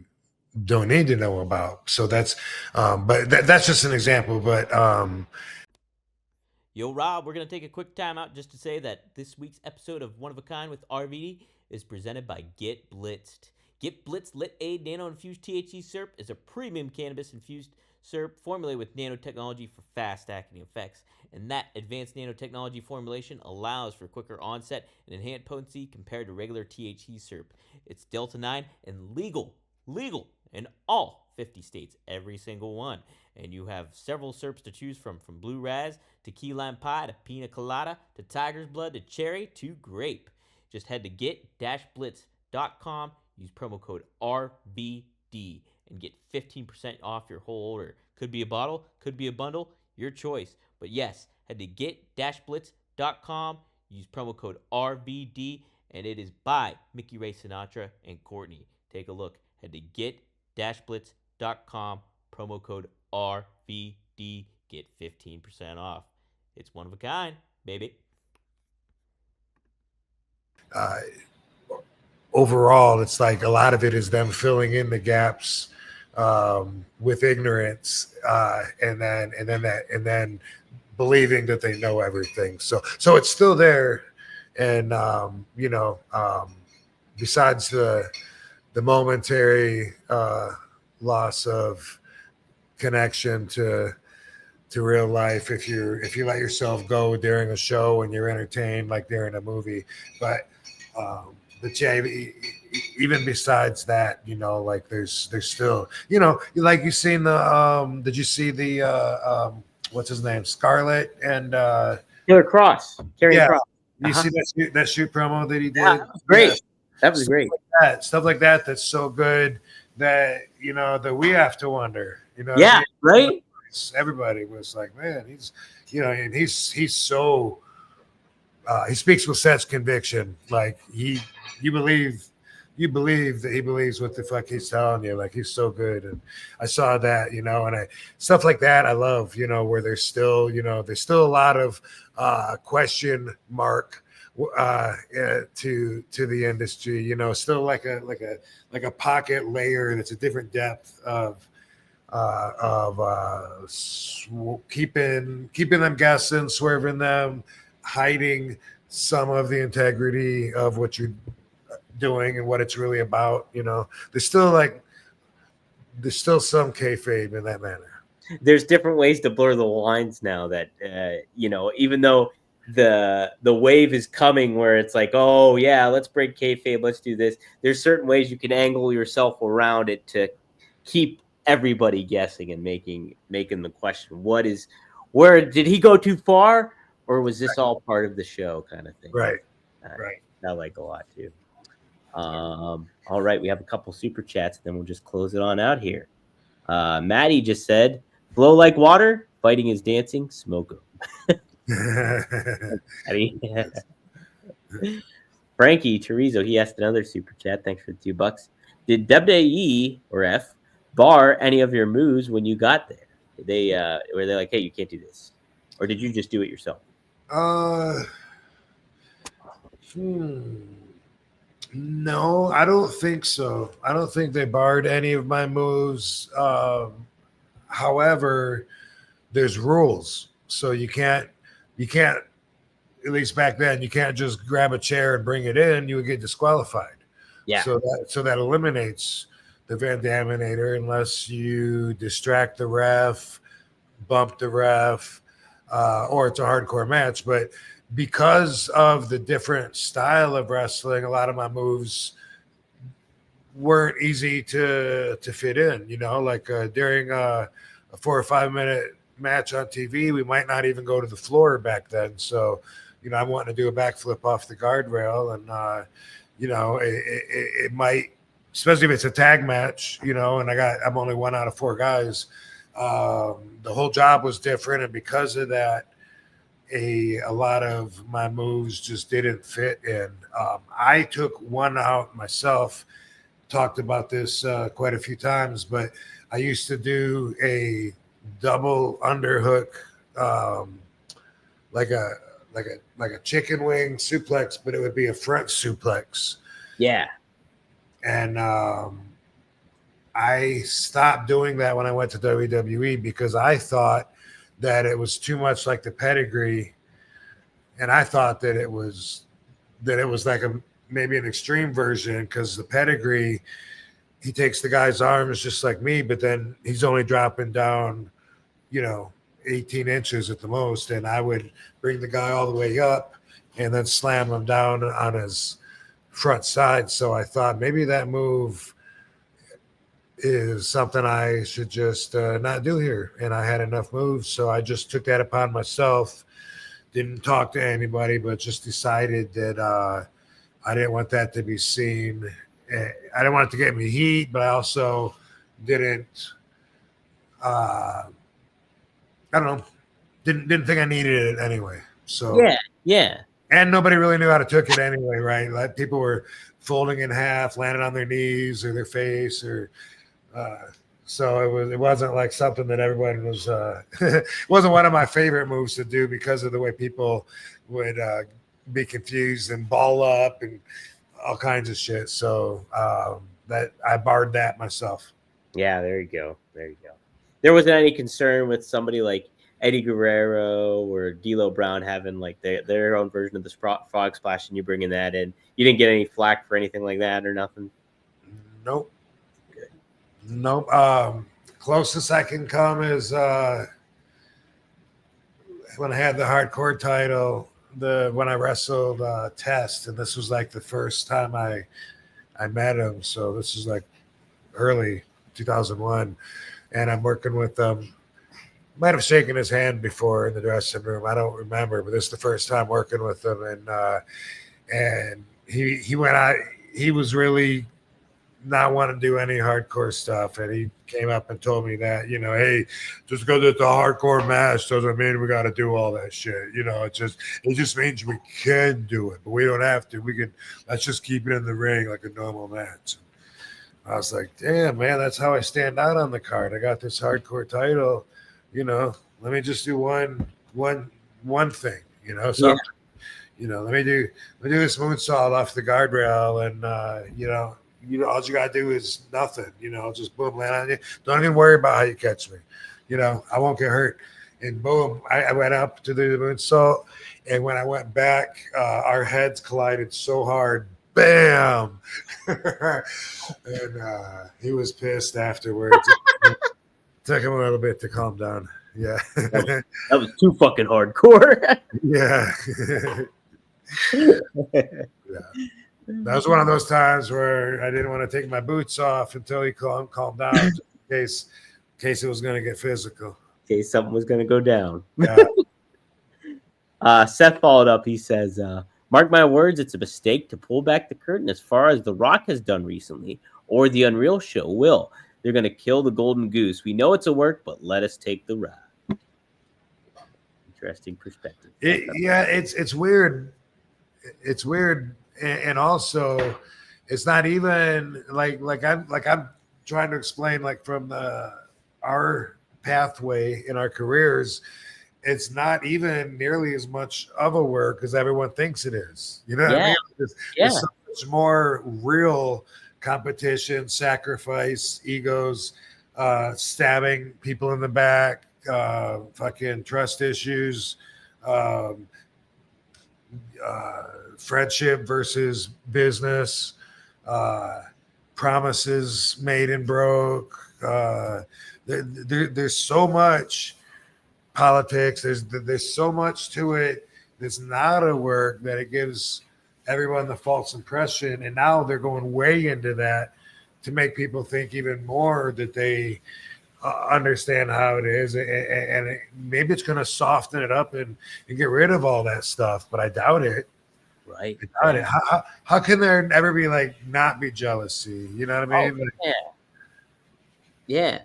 don't need to know about. So that's but that's just an example. But Yo, Rob, we're going to take a quick time out just to say that this week's episode of One of a Kind with RVD is presented by Get Blitzed. Get Blitzed Lit Aid Nano-Infused THC Syrup is a premium cannabis-infused syrup formulated with nanotechnology for fast-acting effects. And that advanced nanotechnology formulation allows for quicker onset and enhanced potency compared to regular THC syrup. It's Delta 9 and legal in all 50 states, every single one. And you have several syrups to choose from Blue Raz to key lime pie to pina colada to tiger's blood to cherry to grape. Just head to get-blitz.com, use promo code RVD, and get 15% off your whole order. Could be a bottle, could be a bundle, your choice. But yes, head to get-blitz.com, use promo code RVD, and it is by Mickey Ray Sinatra and Courtney. Take a look. Head to get-blitz.com, promo code RVD, get 15% off. It's one of a kind, baby. Overall, it's like a lot of it is them filling in the gaps with ignorance, and then believing that they know everything. So it's still there, and besides the momentary loss of connection to real life, if you let yourself go during a show and you're entertained like during a movie, but yeah, even besides that, like there's still, like you seen the did you see the what's his name, Scarlett and Karrion Kross. Karrion Kross. You see that shoot promo that he did? Yeah, that was great. That was great. Stuff like that that's so good that that we have to wonder. Yeah, right. Everybody was like, man, he's and he's so he speaks with such conviction. Like you believe that he believes what the fuck he's telling you. Like he's so good. And I saw that, and stuff like that. I love, where there's still a lot of question mark to the industry, still like a pocket layer that's a different depth of keeping them guessing, swerving them, hiding some of the integrity of what you're doing and what it's really about. There's still some kayfabe in that manner. There's different ways to blur the lines now that even though the wave is coming where it's like, oh yeah, let's break kayfabe, let's do this. There's certain ways you can angle yourself around it to keep everybody guessing and making the question, where did he go too far, or was this all part of the show, kind of thing. Right. I like a lot too. All right, we have a couple super chats, and then we'll just close it on out here. Maddie just said, flow like water, fighting is dancing, smoke 'em. Frankie Chorizo, he asked another super chat. Thanks for the $2. Did WWE or F bar any of your moves when you got there? Were they like, hey, you can't do this, or did you just do it yourself? No, I don't think so. I don't think they barred any of my moves. However, there's rules, so you can't. At least back then, you can't just grab a chair and bring it in. You would get disqualified. Yeah. So that eliminates the Van Daminator unless you distract the ref, bump the ref, or it's a hardcore match. But because of the different style of wrestling, a lot of my moves weren't easy to fit in. Like during a 4 or 5 minute match on TV, we might not even go to the floor back then. So, I'm wanting to do a backflip off the guardrail, and it might, especially if it's a tag match, and I'm only 1 out of 4 guys. The whole job was different, and because of that, a lot of my moves just didn't fit in. I took one out myself. Talked about this quite a few times, but I used to do a double underhook, like a chicken wing suplex, but it would be a front suplex. Yeah. And I stopped doing that when I went to WWE because I thought that it was too much like the pedigree, and I thought that it was like maybe an extreme version, because the pedigree, he takes the guy's arms just like me, but then he's only dropping down, 18 inches at the most, and I would bring the guy all the way up and then slam him down on his front side. So I thought maybe that move is something I should just not do here. And I had enough moves, so I just took that upon myself. Didn't talk to anybody, but just decided that I didn't want that to be seen. I didn't want it to get me heat, but I also didn't. I don't know. Didn't think I needed it anyway. So yeah. And nobody really knew how to took it anyway, right? Like people were folding in half, landing on their knees or their face, or so it wasn't like something that everyone was. It wasn't one of my favorite moves to do because of the way people would be confused and ball up and all kinds of shit. So that I barred that myself. Yeah, there you go. There wasn't any concern with somebody like Eddie Guerrero or D'Lo Brown having like their own version of the frog splash, and you bringing that in. You didn't get any flack for anything like that or nothing? Nope. Good. Nope. Closest I can come is when I had the hardcore title, when I wrestled Test, and this was like the first time I met him. So this is like early 2001, and I'm working with might have shaken his hand before in the dressing room. I don't remember, but this is the first time working with him. And he went out. He was really not want to do any hardcore stuff, and he came up and told me that, you know, hey, just because it's a hardcore match doesn't mean we got to do all that shit. You know, it just means we can do it, but we don't have to. Let's just keep it in the ring like a normal match. I was like, damn, man, that's how I stand out on the card. I got this hardcore title, you know. Let me just do one thing, you know. Something, you know. Let me do this moonsault off the guardrail, and you know, all you gotta do is nothing, you know. Just boom, land on you. Don't even worry about how you catch me, you know. I won't get hurt. And boom, I went up to the moonsault, and when I went back, our heads collided so hard. Bam! And he was pissed afterwards. Took him a little bit to calm down. Yeah. That was too fucking hardcore. Yeah. Yeah. That was one of those times where I didn't want to take my boots off until he calmed down, in case it was going to get physical. In case something was going to go down. Yeah. Seth followed up. He says, mark my words, it's a mistake to pull back the curtain as far as The Rock has done recently, or the Unreal show will. They're going to kill the golden goose. We know it's a work, but let us take the ride. Interesting perspective. It's weird. It's weird, and also it's not even like I'm trying to explain, like, from our pathway in our careers. It's not even nearly as much of a work as everyone thinks it is. You know what I mean? It's so much more real competition, sacrifice, egos, stabbing people in the back, fucking trust issues, friendship versus business, promises made and broke. There's so much politics. There's so much to it that's not a work that it gives everyone the false impression. And now they're going way into that to make people think even more that they understand how it is. And maybe it's going to soften it up and get rid of all that stuff, but I doubt it. Right. I doubt it. How can there ever be, like, not be jealousy? You know what I mean? Yeah.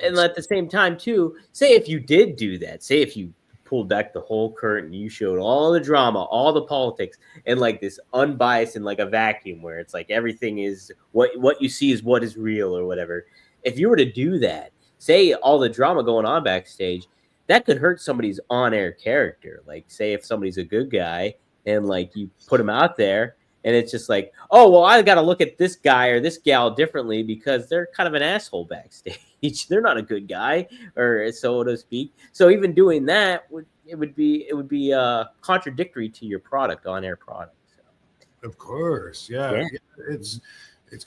And at the same time, too, say if you did do that, say if you pulled back the whole curtain, you showed all the drama, all the politics, and like this unbiased and like a vacuum where it's like everything is what you see is what is real or whatever. If you were to do that, say all the drama going on backstage, that could hurt somebody's on-air character. Like, say if somebody's a good guy and like you put him out there, and it's just like, oh, well, I got to look at this guy or this gal differently because they're kind of an asshole backstage. They're not a good guy, or so to speak. So even doing that would be contradictory to your product, on-air product. So. Of course, yeah. It's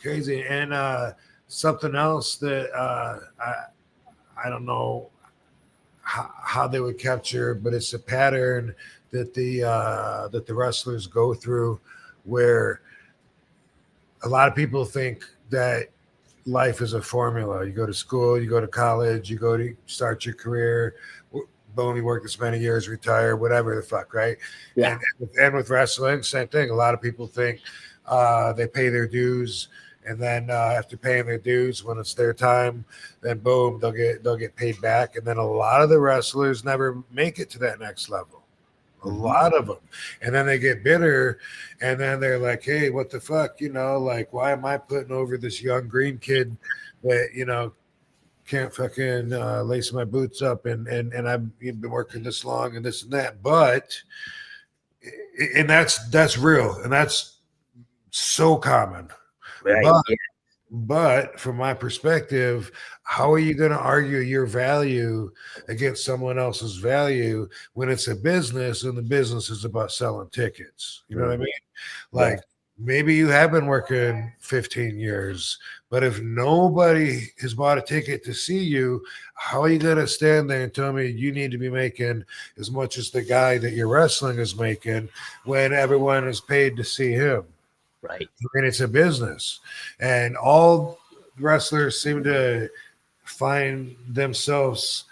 crazy. And something else that I don't know how they would capture, but it's a pattern that the wrestlers go through, where a lot of people think that life is a formula. You go to school, you go to college, you go to start your career, boom, you work this many years, retire, whatever the fuck, right? Yeah. And with wrestling, same thing. A lot of people think they pay their dues, and then after paying their dues, when it's their time, then boom, they'll get paid back. And then a lot of the wrestlers never make it to that next level. A lot of them. And then they get bitter, and then they're like, hey, what the fuck? You know, like, why am I putting over this young green kid that, you know, can't fucking lace my boots up, and I've been working this long and this and that. But, and that's real, and that's so common. Right. But from my perspective, how are you going to argue your value against someone else's value when it's a business and the business is about selling tickets? You know what I mean? Like, maybe you have been working 15 years, but if nobody has bought a ticket to see you, how are you going to stand there and tell me you need to be making as much as the guy that you're wrestling is making when everyone is paid to see him? Right. I mean, it's a business, and all wrestlers seem to find themselves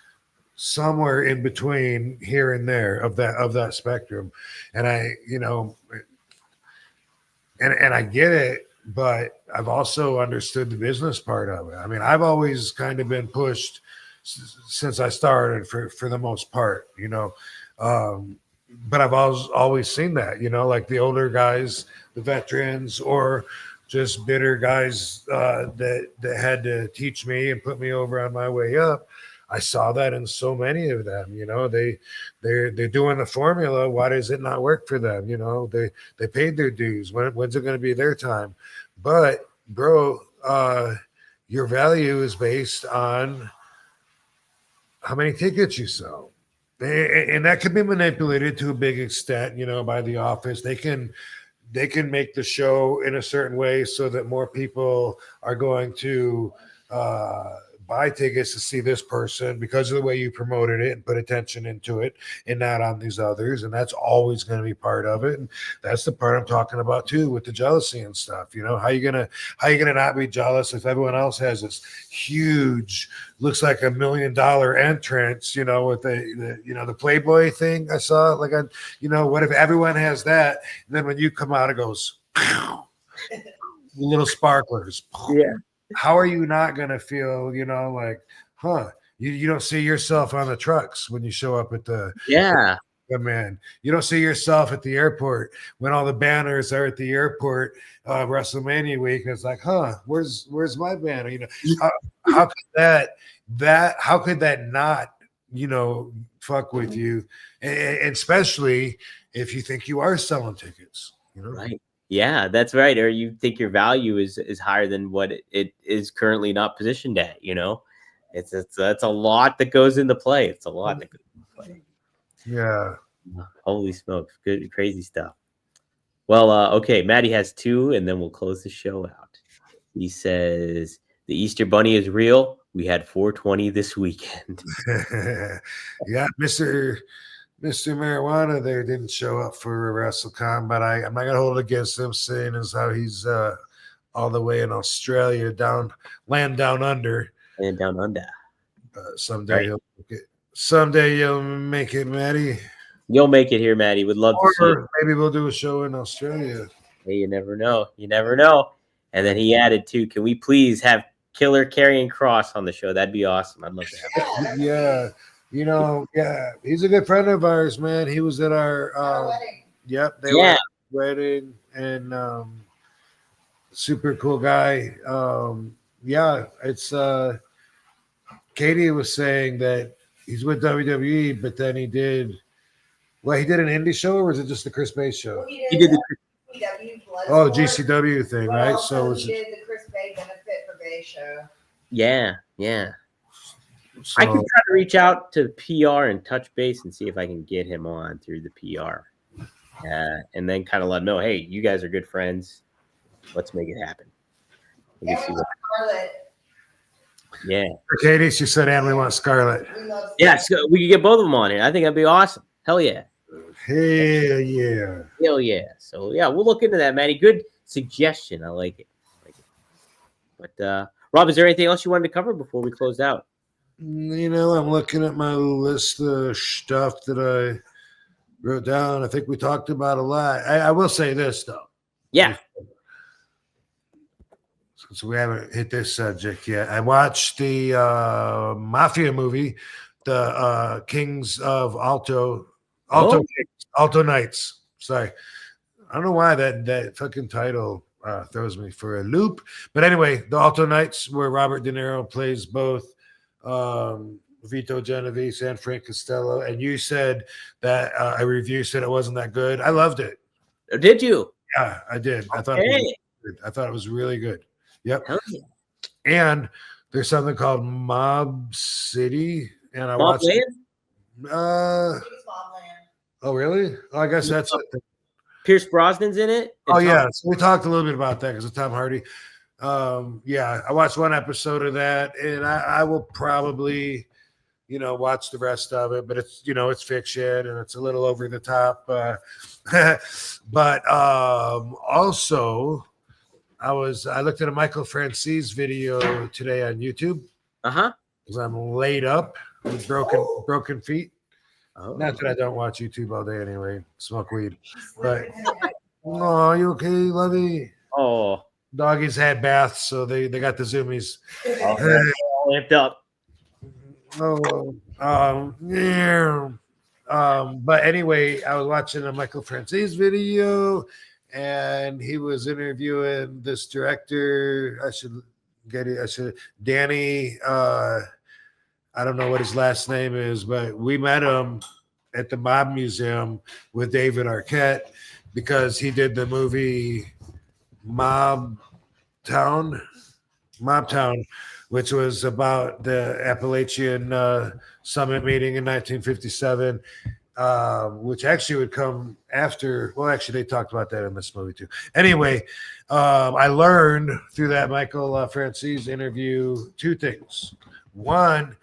somewhere in between here and there of that spectrum. And I, you know, and I get it but I've also understood the business part of it. I mean, I've always kind of been pushed since I started for the most part, but I've always seen that, like the older guys, the veterans, or just bitter guys that had to teach me and put me over on my way up. I saw that in so many of them. They're doing the formula. Why does it not work for them? They paid their dues. When's it going to be their time? But bro, your value is based on how many tickets you sell. And that can be manipulated to a big extent, by the office. They can make the show in a certain way so that more people are going to buy tickets to see this person because of the way you promoted it and put attention into it and not on these others. And that's always going to be part of it. And that's the part I'm talking about too, with the jealousy and stuff. How you gonna not be jealous if everyone else has this huge, looks like $1 million entrance, with the Playboy thing I saw, like, what if everyone has that? And then when you come out, it goes, little sparklers. Yeah. How are you not going to feel, like, you don't see yourself on the trucks when you show up at the man. You don't see yourself at the airport when all the banners are at the airport WrestleMania week. And it's like, where's my banner? How could that not, fuck with you? And especially if you think you are selling tickets, Right. Yeah, that's right. Or you think your value is higher than what it is currently not positioned at, that's a lot that goes into play. It's a lot that goes into play. Yeah. Holy smokes. Good, crazy stuff. Well, okay. Maddie has 2, and then we'll close the show out. He says, the Easter Bunny is real. We had 420 this weekend. Yeah, Mr. Marijuana there didn't show up for WrestleCon, but I'm not gonna hold it against him, seeing as how he's all the way in Australia, land down under. And down under. Someday he'll make it. Someday you'll make it, Maddie. You'll make it here, Maddie. Would love to see it. Maybe we'll do a show in Australia. Hey, you never know. You never know. And then he added too, can we please have Killer Karrion Kross on the show? That'd be awesome. I'd love to have him. Yeah. He's a good friend of ours, man. He was at our wedding. Yep, they were at the wedding, and super cool guy. It's Katie was saying that he's with WWE, but then he did an indie show, or was it just the Chris Bay show? Well, He did the GCW thing, but right? Also he did the Chris Bay Benefit for Bay show. Yeah. So, I can try to reach out to PR and touch base and see if I can get him on through the PR. And then kind of let him know, hey, you guys are good friends. Let's make it happen. Scarlett. Yeah. Katie, she said, and we want Scarlett. Yeah, so we could get both of them on here. I think that'd be awesome. Hell yeah. Hell yeah. Hell yeah. So yeah, we'll look into that, Matty. Good suggestion. I like it. But Rob, is there anything else you wanted to cover before we close out? I'm looking at my list of stuff that I wrote down. I think we talked about a lot. I will say this, though. Yeah. Since we haven't hit this subject yet, I watched the Mafia movie, the Kings of Alto Knights. Sorry. I don't know why that fucking title throws me for a loop. But anyway, the Alto Knights, where Robert De Niro plays both Vito Genovese and Frank Costello, and you said that a review said it wasn't that good. I loved it. Did you? Yeah, I did. I thought it was really good. Yep. Hell yeah. And there's something called Mob City, and I Mob watched Land? it. Oh, really? Oh, I guess that's it. Pierce Brosnan's in it. Oh, yeah. So we talked a little bit about that because of Tom Hardy. I watched one episode of that, and I will probably, watch the rest of it. But it's, it's fiction and it's a little over the top. But also, I looked at a Michael Francis video today on YouTube. Because I'm laid up with broken feet. Oh. Not that I don't watch YouTube all day anyway. Smoke weed. But, oh, you okay, Lovey? Oh, Doggies had baths, so they got the zoomies. All amped up. Yeah. But anyway, I was watching a Michael Franzese video, and he was interviewing this director. I should get it. Danny. I don't know what his last name is, but we met him at the Mob Museum with David Arquette because he did the movie Mob Town, which was about the Appalachian Summit meeting in 1957, which actually would come after. Well, actually, they talked about that in this movie too. Anyway, I learned through that Michael Franzese interview two things. One,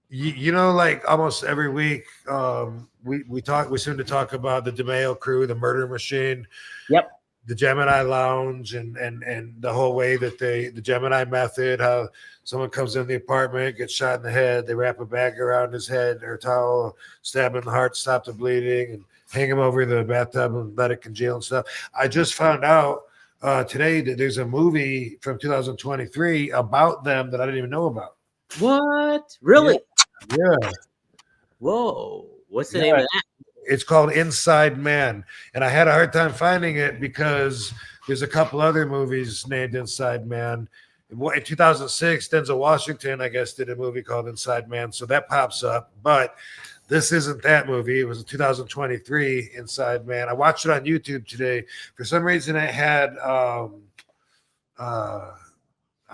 you know, like almost every week, we seem to talk about the DeMeo crew, the Murder Machine. Yep. The Gemini Lounge and the whole way that the Gemini method, how someone comes in the apartment, gets shot in the head, they wrap a bag around his head or a towel, stab him in the heart, stop the bleeding, and hang him over the bathtub and let it congeal and stuff. I just found out today that there's a movie from 2023 about them that I didn't even know about. What? Really? Yeah. Whoa. What's the name of that? It's called Inside Man, and I had a hard time finding it because there's a couple other movies named Inside Man. In 2006, Denzel Washington, I guess, did a movie called Inside Man, so that pops up. But this isn't that movie. It was a 2023 Inside Man. I watched it on YouTube today. For some reason, it had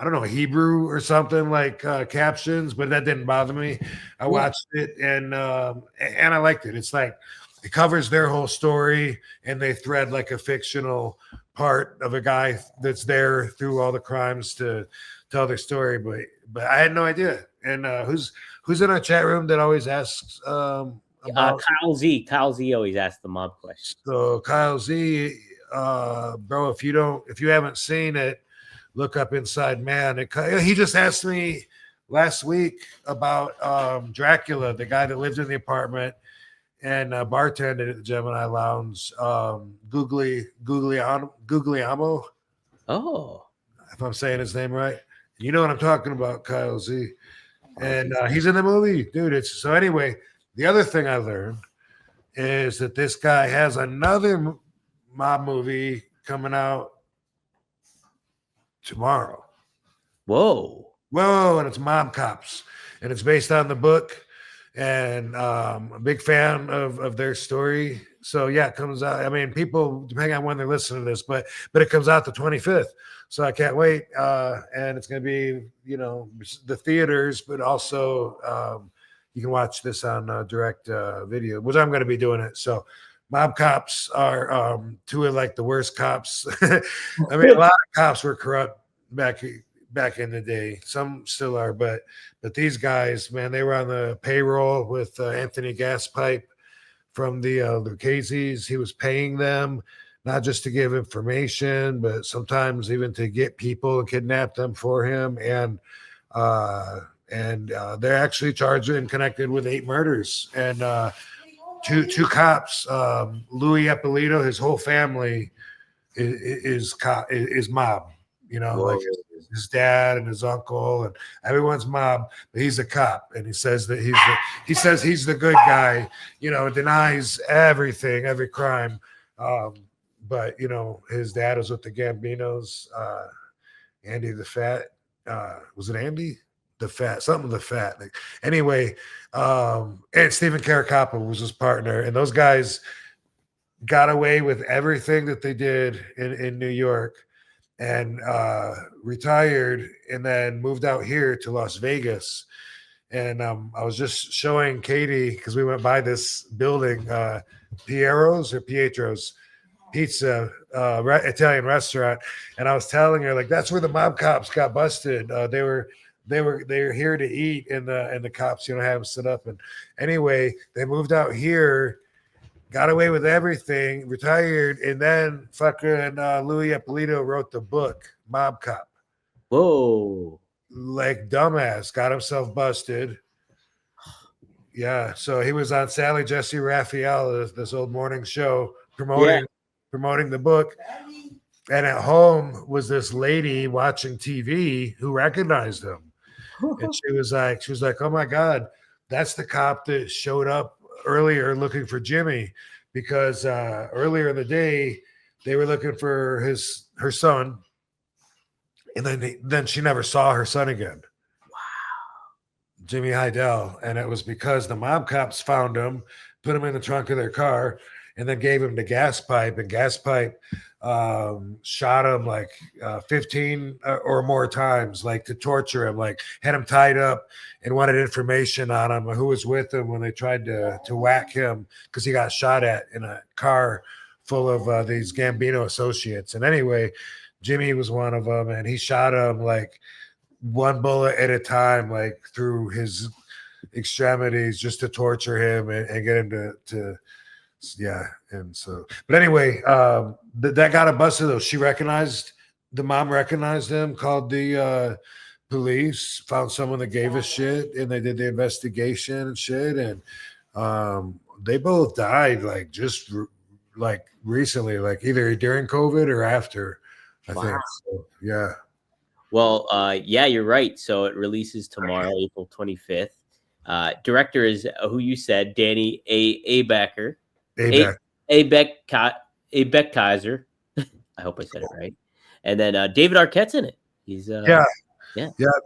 I don't know, Hebrew or something like captions, but that didn't bother me. I watched it and I liked it. It's like it covers their whole story and they thread like a fictional part of a guy that's there through all the crimes to tell their story. But I had no idea. And who's in our chat room that always asks about Kyle Z. Kyle Z always asks the mob question. So Kyle Z, bro, if you haven't seen it, look up Inside Man. He just asked me last week about Dracula, the guy that lived in the apartment and bartended at the Gemini Lounge. Guglielmo. Oh, if I'm saying his name right. You know what I'm talking about, Kyle Z. And he's in the movie, dude. So anyway, the other thing I learned is that this guy has another mob movie coming out tomorrow. Whoa, and it's Mob Cops, and it's based on the book, and I'm a big fan of their story. So yeah, it comes out. I mean, people, depending on when they're listening to this, but it comes out the 25th. So I can't wait. And it's going to be, the theaters, but also you can watch this on direct video, which I'm going to be doing it. So Mob Cops are two of like the worst cops. I mean, a lot of cops were corrupt back in the day. Some still are, but these guys, man, they were on the payroll with Anthony Gaspipe from the Lucchese's. He was paying them not just to give information, but sometimes even to get people and kidnap them for him. And they're actually charged and connected with 8 murders and two cops. Louis Eppolito, his whole family is mob. Like his dad and his uncle and everyone's mob, but he's a cop, and he says that he's the good guy. Denies everything, every crime. But his dad was with the Gambinos. Andy the Fat. Was it Andy the Fat? Something the Fat. Anyway, and Stephen Caracappa was his partner, and those guys got away with everything that they did in New York, and retired, and then moved out here to Las Vegas. And I was just showing Katie, because we went by this building, Pietro's Pizza, Italian restaurant, and I was telling her, like, that's where the mob cops got busted. They were here to eat, and the cops, have them sit up. And anyway, they moved out here, got away with everything, retired, and then fucking Louis Eppolito wrote the book Mob Cop. Whoa, like dumbass, got himself busted. Yeah, so he was on Sally Jesse Raphael, this old morning show, promoting the book. And at home was this lady watching TV who recognized him. And she was like, "Oh my God, that's the cop that showed up earlier looking for Jimmy, because earlier in the day they were looking for her son, and then she never saw her son again." Jimmy Heidel, and it was because the mob cops found him, put him in the trunk of their car, and then gave him the gas pipe. And gas pipe shot him like 15 or more times, like to torture him, like had him tied up and wanted information on him, who was with him when they tried to whack him, because he got shot at in a car full of these Gambino associates. And anyway, Jimmy was one of them, and he shot him like one bullet at a time, like through his extremities, just to torture him and get him to yeah. And so, but anyway, that got him busted though. The mom recognized him, called the police, found someone that gave a shit, and they did the investigation and shit. And they both died like just like recently, like either during COVID or after, I think. So, yeah. Well, yeah, you're right. So it releases tomorrow, April 25th. Director is who you said, Danny Abecker. Kaiser. I hope I said it right. And then David Arquette's in it. He's yeah.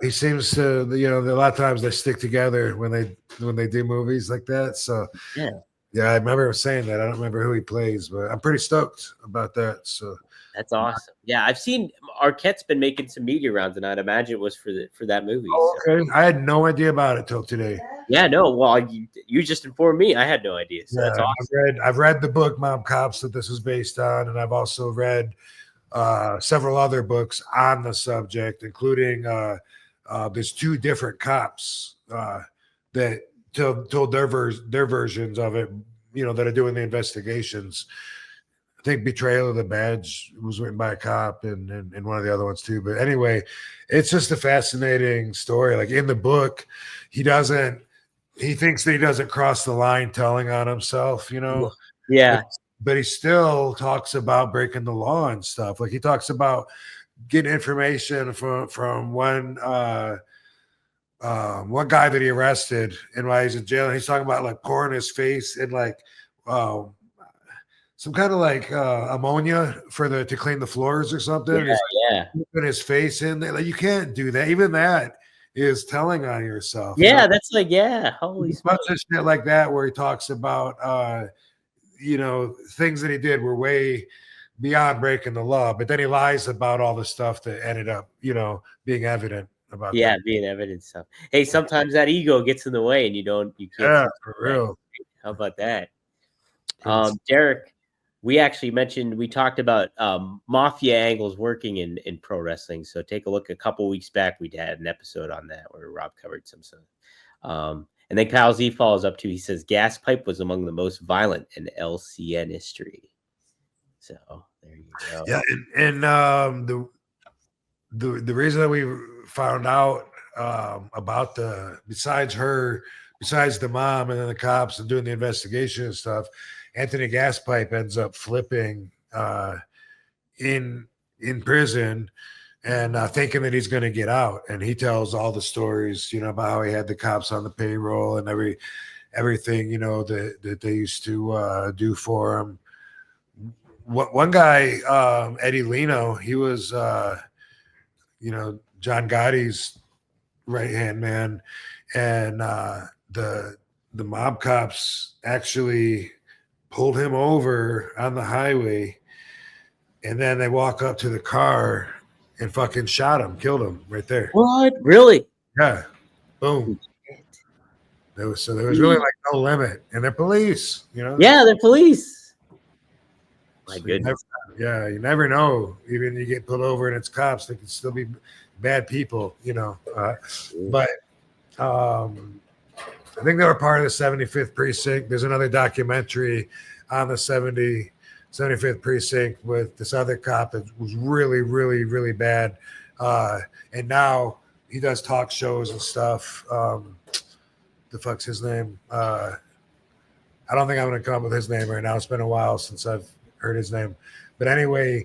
He seems to, a lot of times they stick together when they do movies like that. So yeah, I remember him saying that. I don't remember who he plays, but I'm pretty stoked about that. So that's awesome. Yeah, I've seen Arquette's been making some media rounds, and I'd imagine it was for that movie. Oh, okay. So. I had no idea about it till today. Yeah, no. Well, you just informed me. I had no idea. So that's awesome. I've read the book Mob Cops that this is based on, and I've also read several other books on the subject, including there's two different cops that told their versions of it, that are doing the investigations. I think Betrayal of the Badge was written by a cop, and one of the other ones too. But anyway, it's just a fascinating story. Like in the book, he thinks that he doesn't cross the line telling on himself, Yeah. But he still talks about breaking the law and stuff. Like he talks about getting information from one guy that he arrested and while he's in jail. And he's talking about like pouring his face in like some kind of like ammonia to clean the floors or something. Yeah. Put his face in there. Like you can't do that. Even that is telling on yourself. Yeah, that's like, holy smokes. Bunch of shit like that where he talks about things that he did were way beyond breaking the law, but then he lies about all the stuff that ended up, being evident about that. Being evident stuff. Hey, sometimes that ego gets in the way and you can't. Yeah, for real. How about that? Derek, we talked about mafia angles working in pro wrestling. So take a look. A couple weeks back, we had an episode on that where Rob covered some stuff. And then Kyle Z follows up he says gas pipe was among the most violent in LCN history. So there you go. Yeah, and the reason that we found out about besides the mom and then the cops and doing the investigation and stuff, Anthony Gaspipe ends up flipping in prison and thinking that he's going to get out. And he tells all the stories, about how he had the cops on the payroll and everything, that they used to do for him. One guy, Eddie Leno, he was, John Gotti's right-hand man. And the mob cops actually pulled him over on the highway. And then they walk up to the car and fucking shot him, killed him right there. What? Really? Yeah. Boom. There was really like no limit. And they're police, Yeah, they're police. My goodness. You never know. Even you get pulled over and it's cops, they can still be bad people, But I think they were part of the 75th precinct. There's another documentary on the 75th precinct with this other cop that was really, really, really bad. And now he does talk shows and stuff. The fuck's his name? I don't think I'm going to come up with his name right now. It's been a while since I've heard his name. But anyway,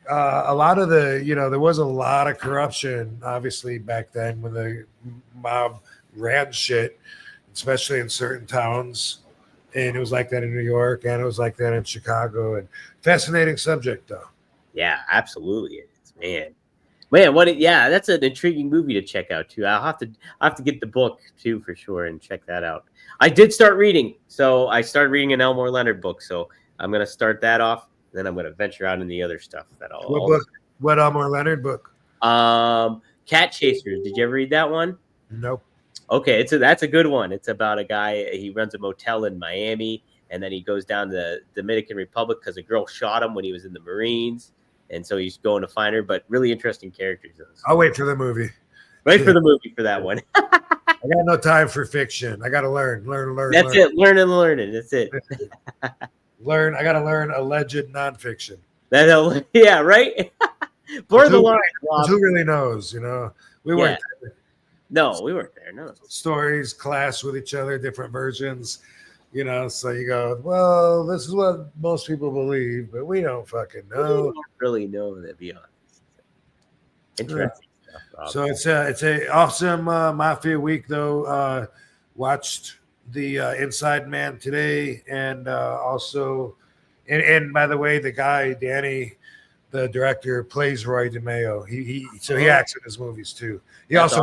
a lot of the, there was a lot of corruption, obviously, back then when the mob ran shit, especially in certain towns. And it was like that in New York, and it was like that in Chicago. And fascinating subject, though. Yeah, absolutely. Man, yeah, that's an intriguing movie to check out too. I'll have to get the book too for sure and check that out. I did start reading, so I started reading an Elmore Leonard book, so I'm gonna start that off. Then I'm gonna venture out in the other stuff that What book? What Elmore Leonard book? Cat Chasers. Did you ever read that one? Nope. Okay, that's a good one. It's about a guy. He runs a motel in Miami, and then he goes down to the Dominican Republic because a girl shot him when he was in the Marines. And so he's going to find her, but really interesting characters. I'll wait for the movie. Wait for the movie for that one. I got no time for fiction. I got to learn. That's it. Learn and learn it. That's it. I got to learn alleged nonfiction. Yeah, right? Blur the line. Who really knows, We weren't there. No, we weren't there. No. Stories clash with each other, different versions. So you go, well, this is what most people believe, but we don't fucking know. We don't really know, to be honest. Interesting stuff, Rob. So it's a awesome Mafia week, though. Watched the Inside Man today, and also, and by the way, the guy Danny, the director, plays Roy DeMeo. He acts in his movies too. He also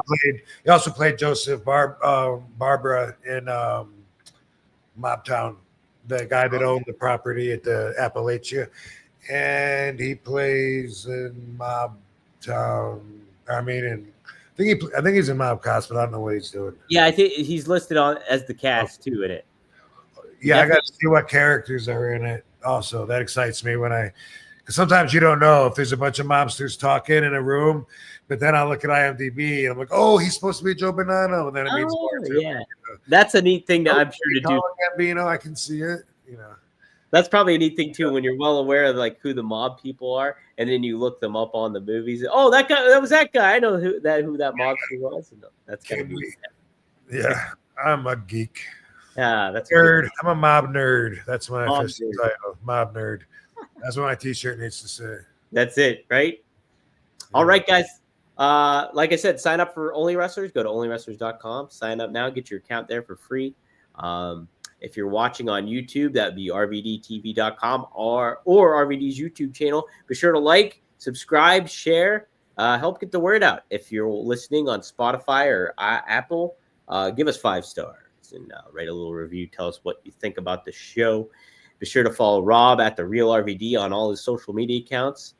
played Joseph Barbara in Mobtown, the guy that owned the property at the Appalachia, and he plays in Mobtown. I think he's in Mob Cops, but I don't know what he's doing. Yeah, I think he's listed on as the cast too in it. Yeah, I got to see what characters are in it. Also, that excites me because sometimes you don't know if there's a bunch of mobsters talking in a room, but then I look at IMDb and I'm like, oh, he's supposed to be Joe Bonanno, and then it means more too. Yeah, that's a neat thing that I'm sure to do. Gambino, I can see it. That's probably a neat thing too when you're well aware of like who the mob people are, and then you look them up on the movies. Oh, that was that guy. I know who that mobster was. No, that's gonna be. Yeah, I'm a geek. Yeah, that's nerd. I'm a mob nerd. That's my official title. Mob nerd. That's what my T-shirt needs to say. That's it, right? Yeah. All right, guys. Like I said, sign up for Only Wrestlers. Go to onlywrestlers.com. Sign up now. Get your account there for free. If you're watching on YouTube, that would be rvdtv.com or RVD's YouTube channel. Be sure to like, subscribe, share, help get the word out. If you're listening on Spotify or Apple, give us 5 stars and write a little review. Tell us what you think about the show. Be sure to follow Rob at The Real RVD on all his social media accounts.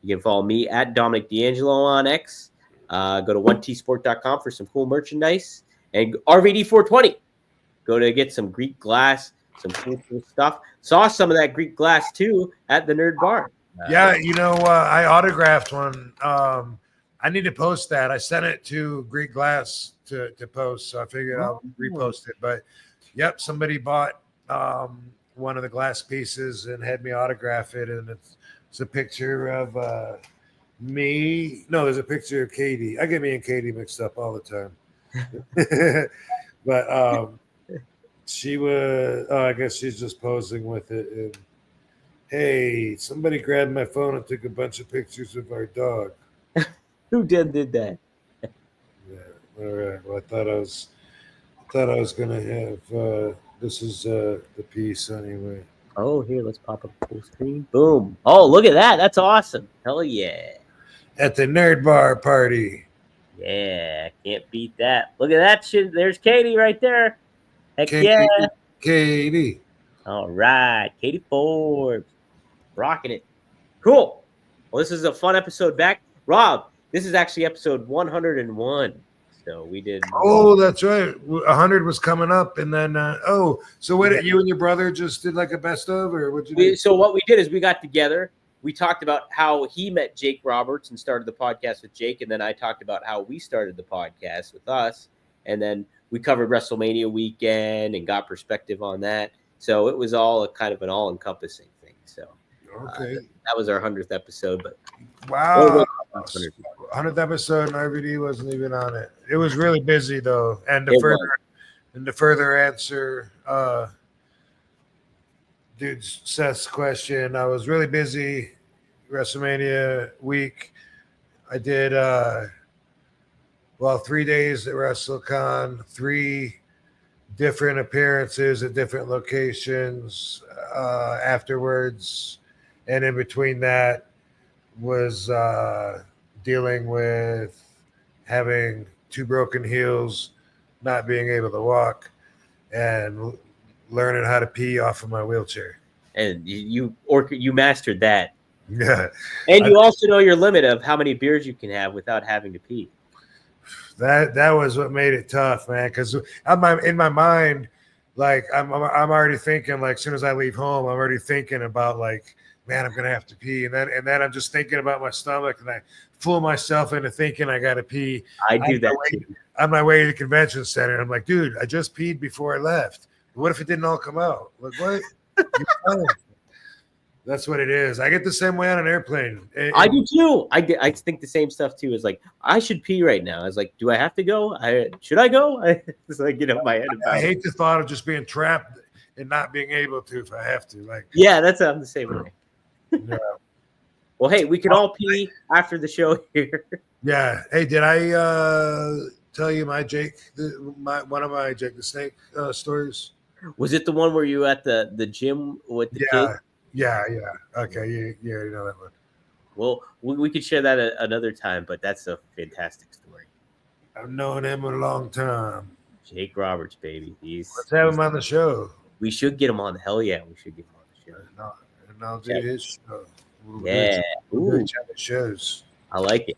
You can follow me at Dominic D'Angelo on X. Go to 1tsport.com for some cool merchandise. And RVD420. Go to get some Greek glass, some cool stuff. Saw some of that Greek glass, too, at the Nerd Bar. Yeah, I autographed one. I need to post that. I sent it to Greek Glass to post, so I figured I'll repost it. But, yep, somebody bought one of the glass pieces and had me autograph it, and it's a picture of me. No, there's a picture of Katie. I get me and Katie mixed up all the time. But she was, I guess she's just posing with it. And, hey, somebody grabbed my phone and took a bunch of pictures of our dog. Who did that? Yeah. All right. Well, I thought I was gonna have. This is the piece anyway. Oh, here, let's pop up full screen. Boom. Oh, look at that. That's awesome. Hell yeah. At the Nerd Bar party. Yeah, can't beat that. Look at that shit. There's Katie right there. Heck yeah. Katie. All right. Katie Forbes. Rocking it. Cool. Well, this is a fun episode back. Rob, this is actually episode 101. So we did. Oh, that's right. 100 was coming up. And then, so what did you and your brother just did like a best of, or what you do? So what we did is we got together. We talked about how he met Jake Roberts and started the podcast with Jake. And then I talked about how we started the podcast with us. And then we covered WrestleMania weekend and got perspective on that. So it was all a kind of an all-encompassing thing. So okay, that was our 100th episode. But wow, 100th episode and RVD wasn't even on it. It was really busy though. And to further answer dude Seth's question, I was really busy WrestleMania week. I did 3 days at WrestleCon, 3 different appearances at different locations afterwards, and in between that was dealing with having 2 broken heels, not being able to walk, and learning how to pee off of my wheelchair. And you mastered that. Yeah, And you also know your limit of how many beers you can have without having to pee. that was what made it tough, man. Because in my mind, like I'm already thinking, like as soon as I leave home, I'm already thinking about like, man, I'm gonna have to pee, and then I'm just thinking about my stomach, and I fool myself into thinking I gotta pee. I do that too. On my way to the convention center, I'm like, dude, I just peed before I left. What if it didn't all come out? Like, what? That's what it is. I get the same way on an airplane. I do too. I think the same stuff too. Is like, I should pee right now. I was like, do I have to go? Should I go? It's like, my head about I hate the thought of just being trapped and not being able to if I have to. Like, yeah, I'm the same way. yeah. Well, hey, we can all pee after the show here. Yeah. Hey, did I tell you my one of my Jake the Snake stories? Was it the one where you at the gym with the kid? Yeah. Okay, you already know that one. Well, we could share that another time, but that's a fantastic story. I've known him a long time. Jake Roberts, baby. Let's have him on the show. We should get him on. Hell yeah, we should get him on the show. And I'll do his show. Yeah. We'll do each other's shows. I like it.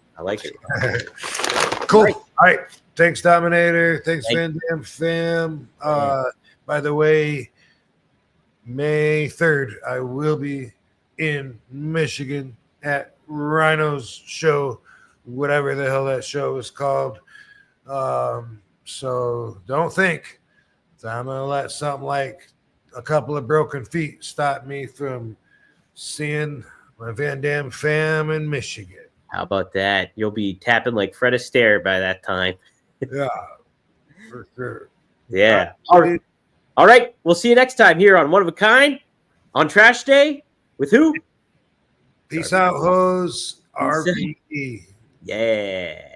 Cool. All right. Thanks, Dominator. Thanks, Van Dam fam. By the way, May 3rd, I will be in Michigan at Rhino's show, whatever the hell that show is called. So don't think that I'm going to let something like a couple of broken feet stop me from seeing my Van Dam fam in Michigan. How about that? You'll be tapping like Fred Astaire by that time. Yeah, for sure. Yeah. All right. We'll see you next time here on One of a Kind on Trash Day with who? Peace out, hoes. RVD. Yeah.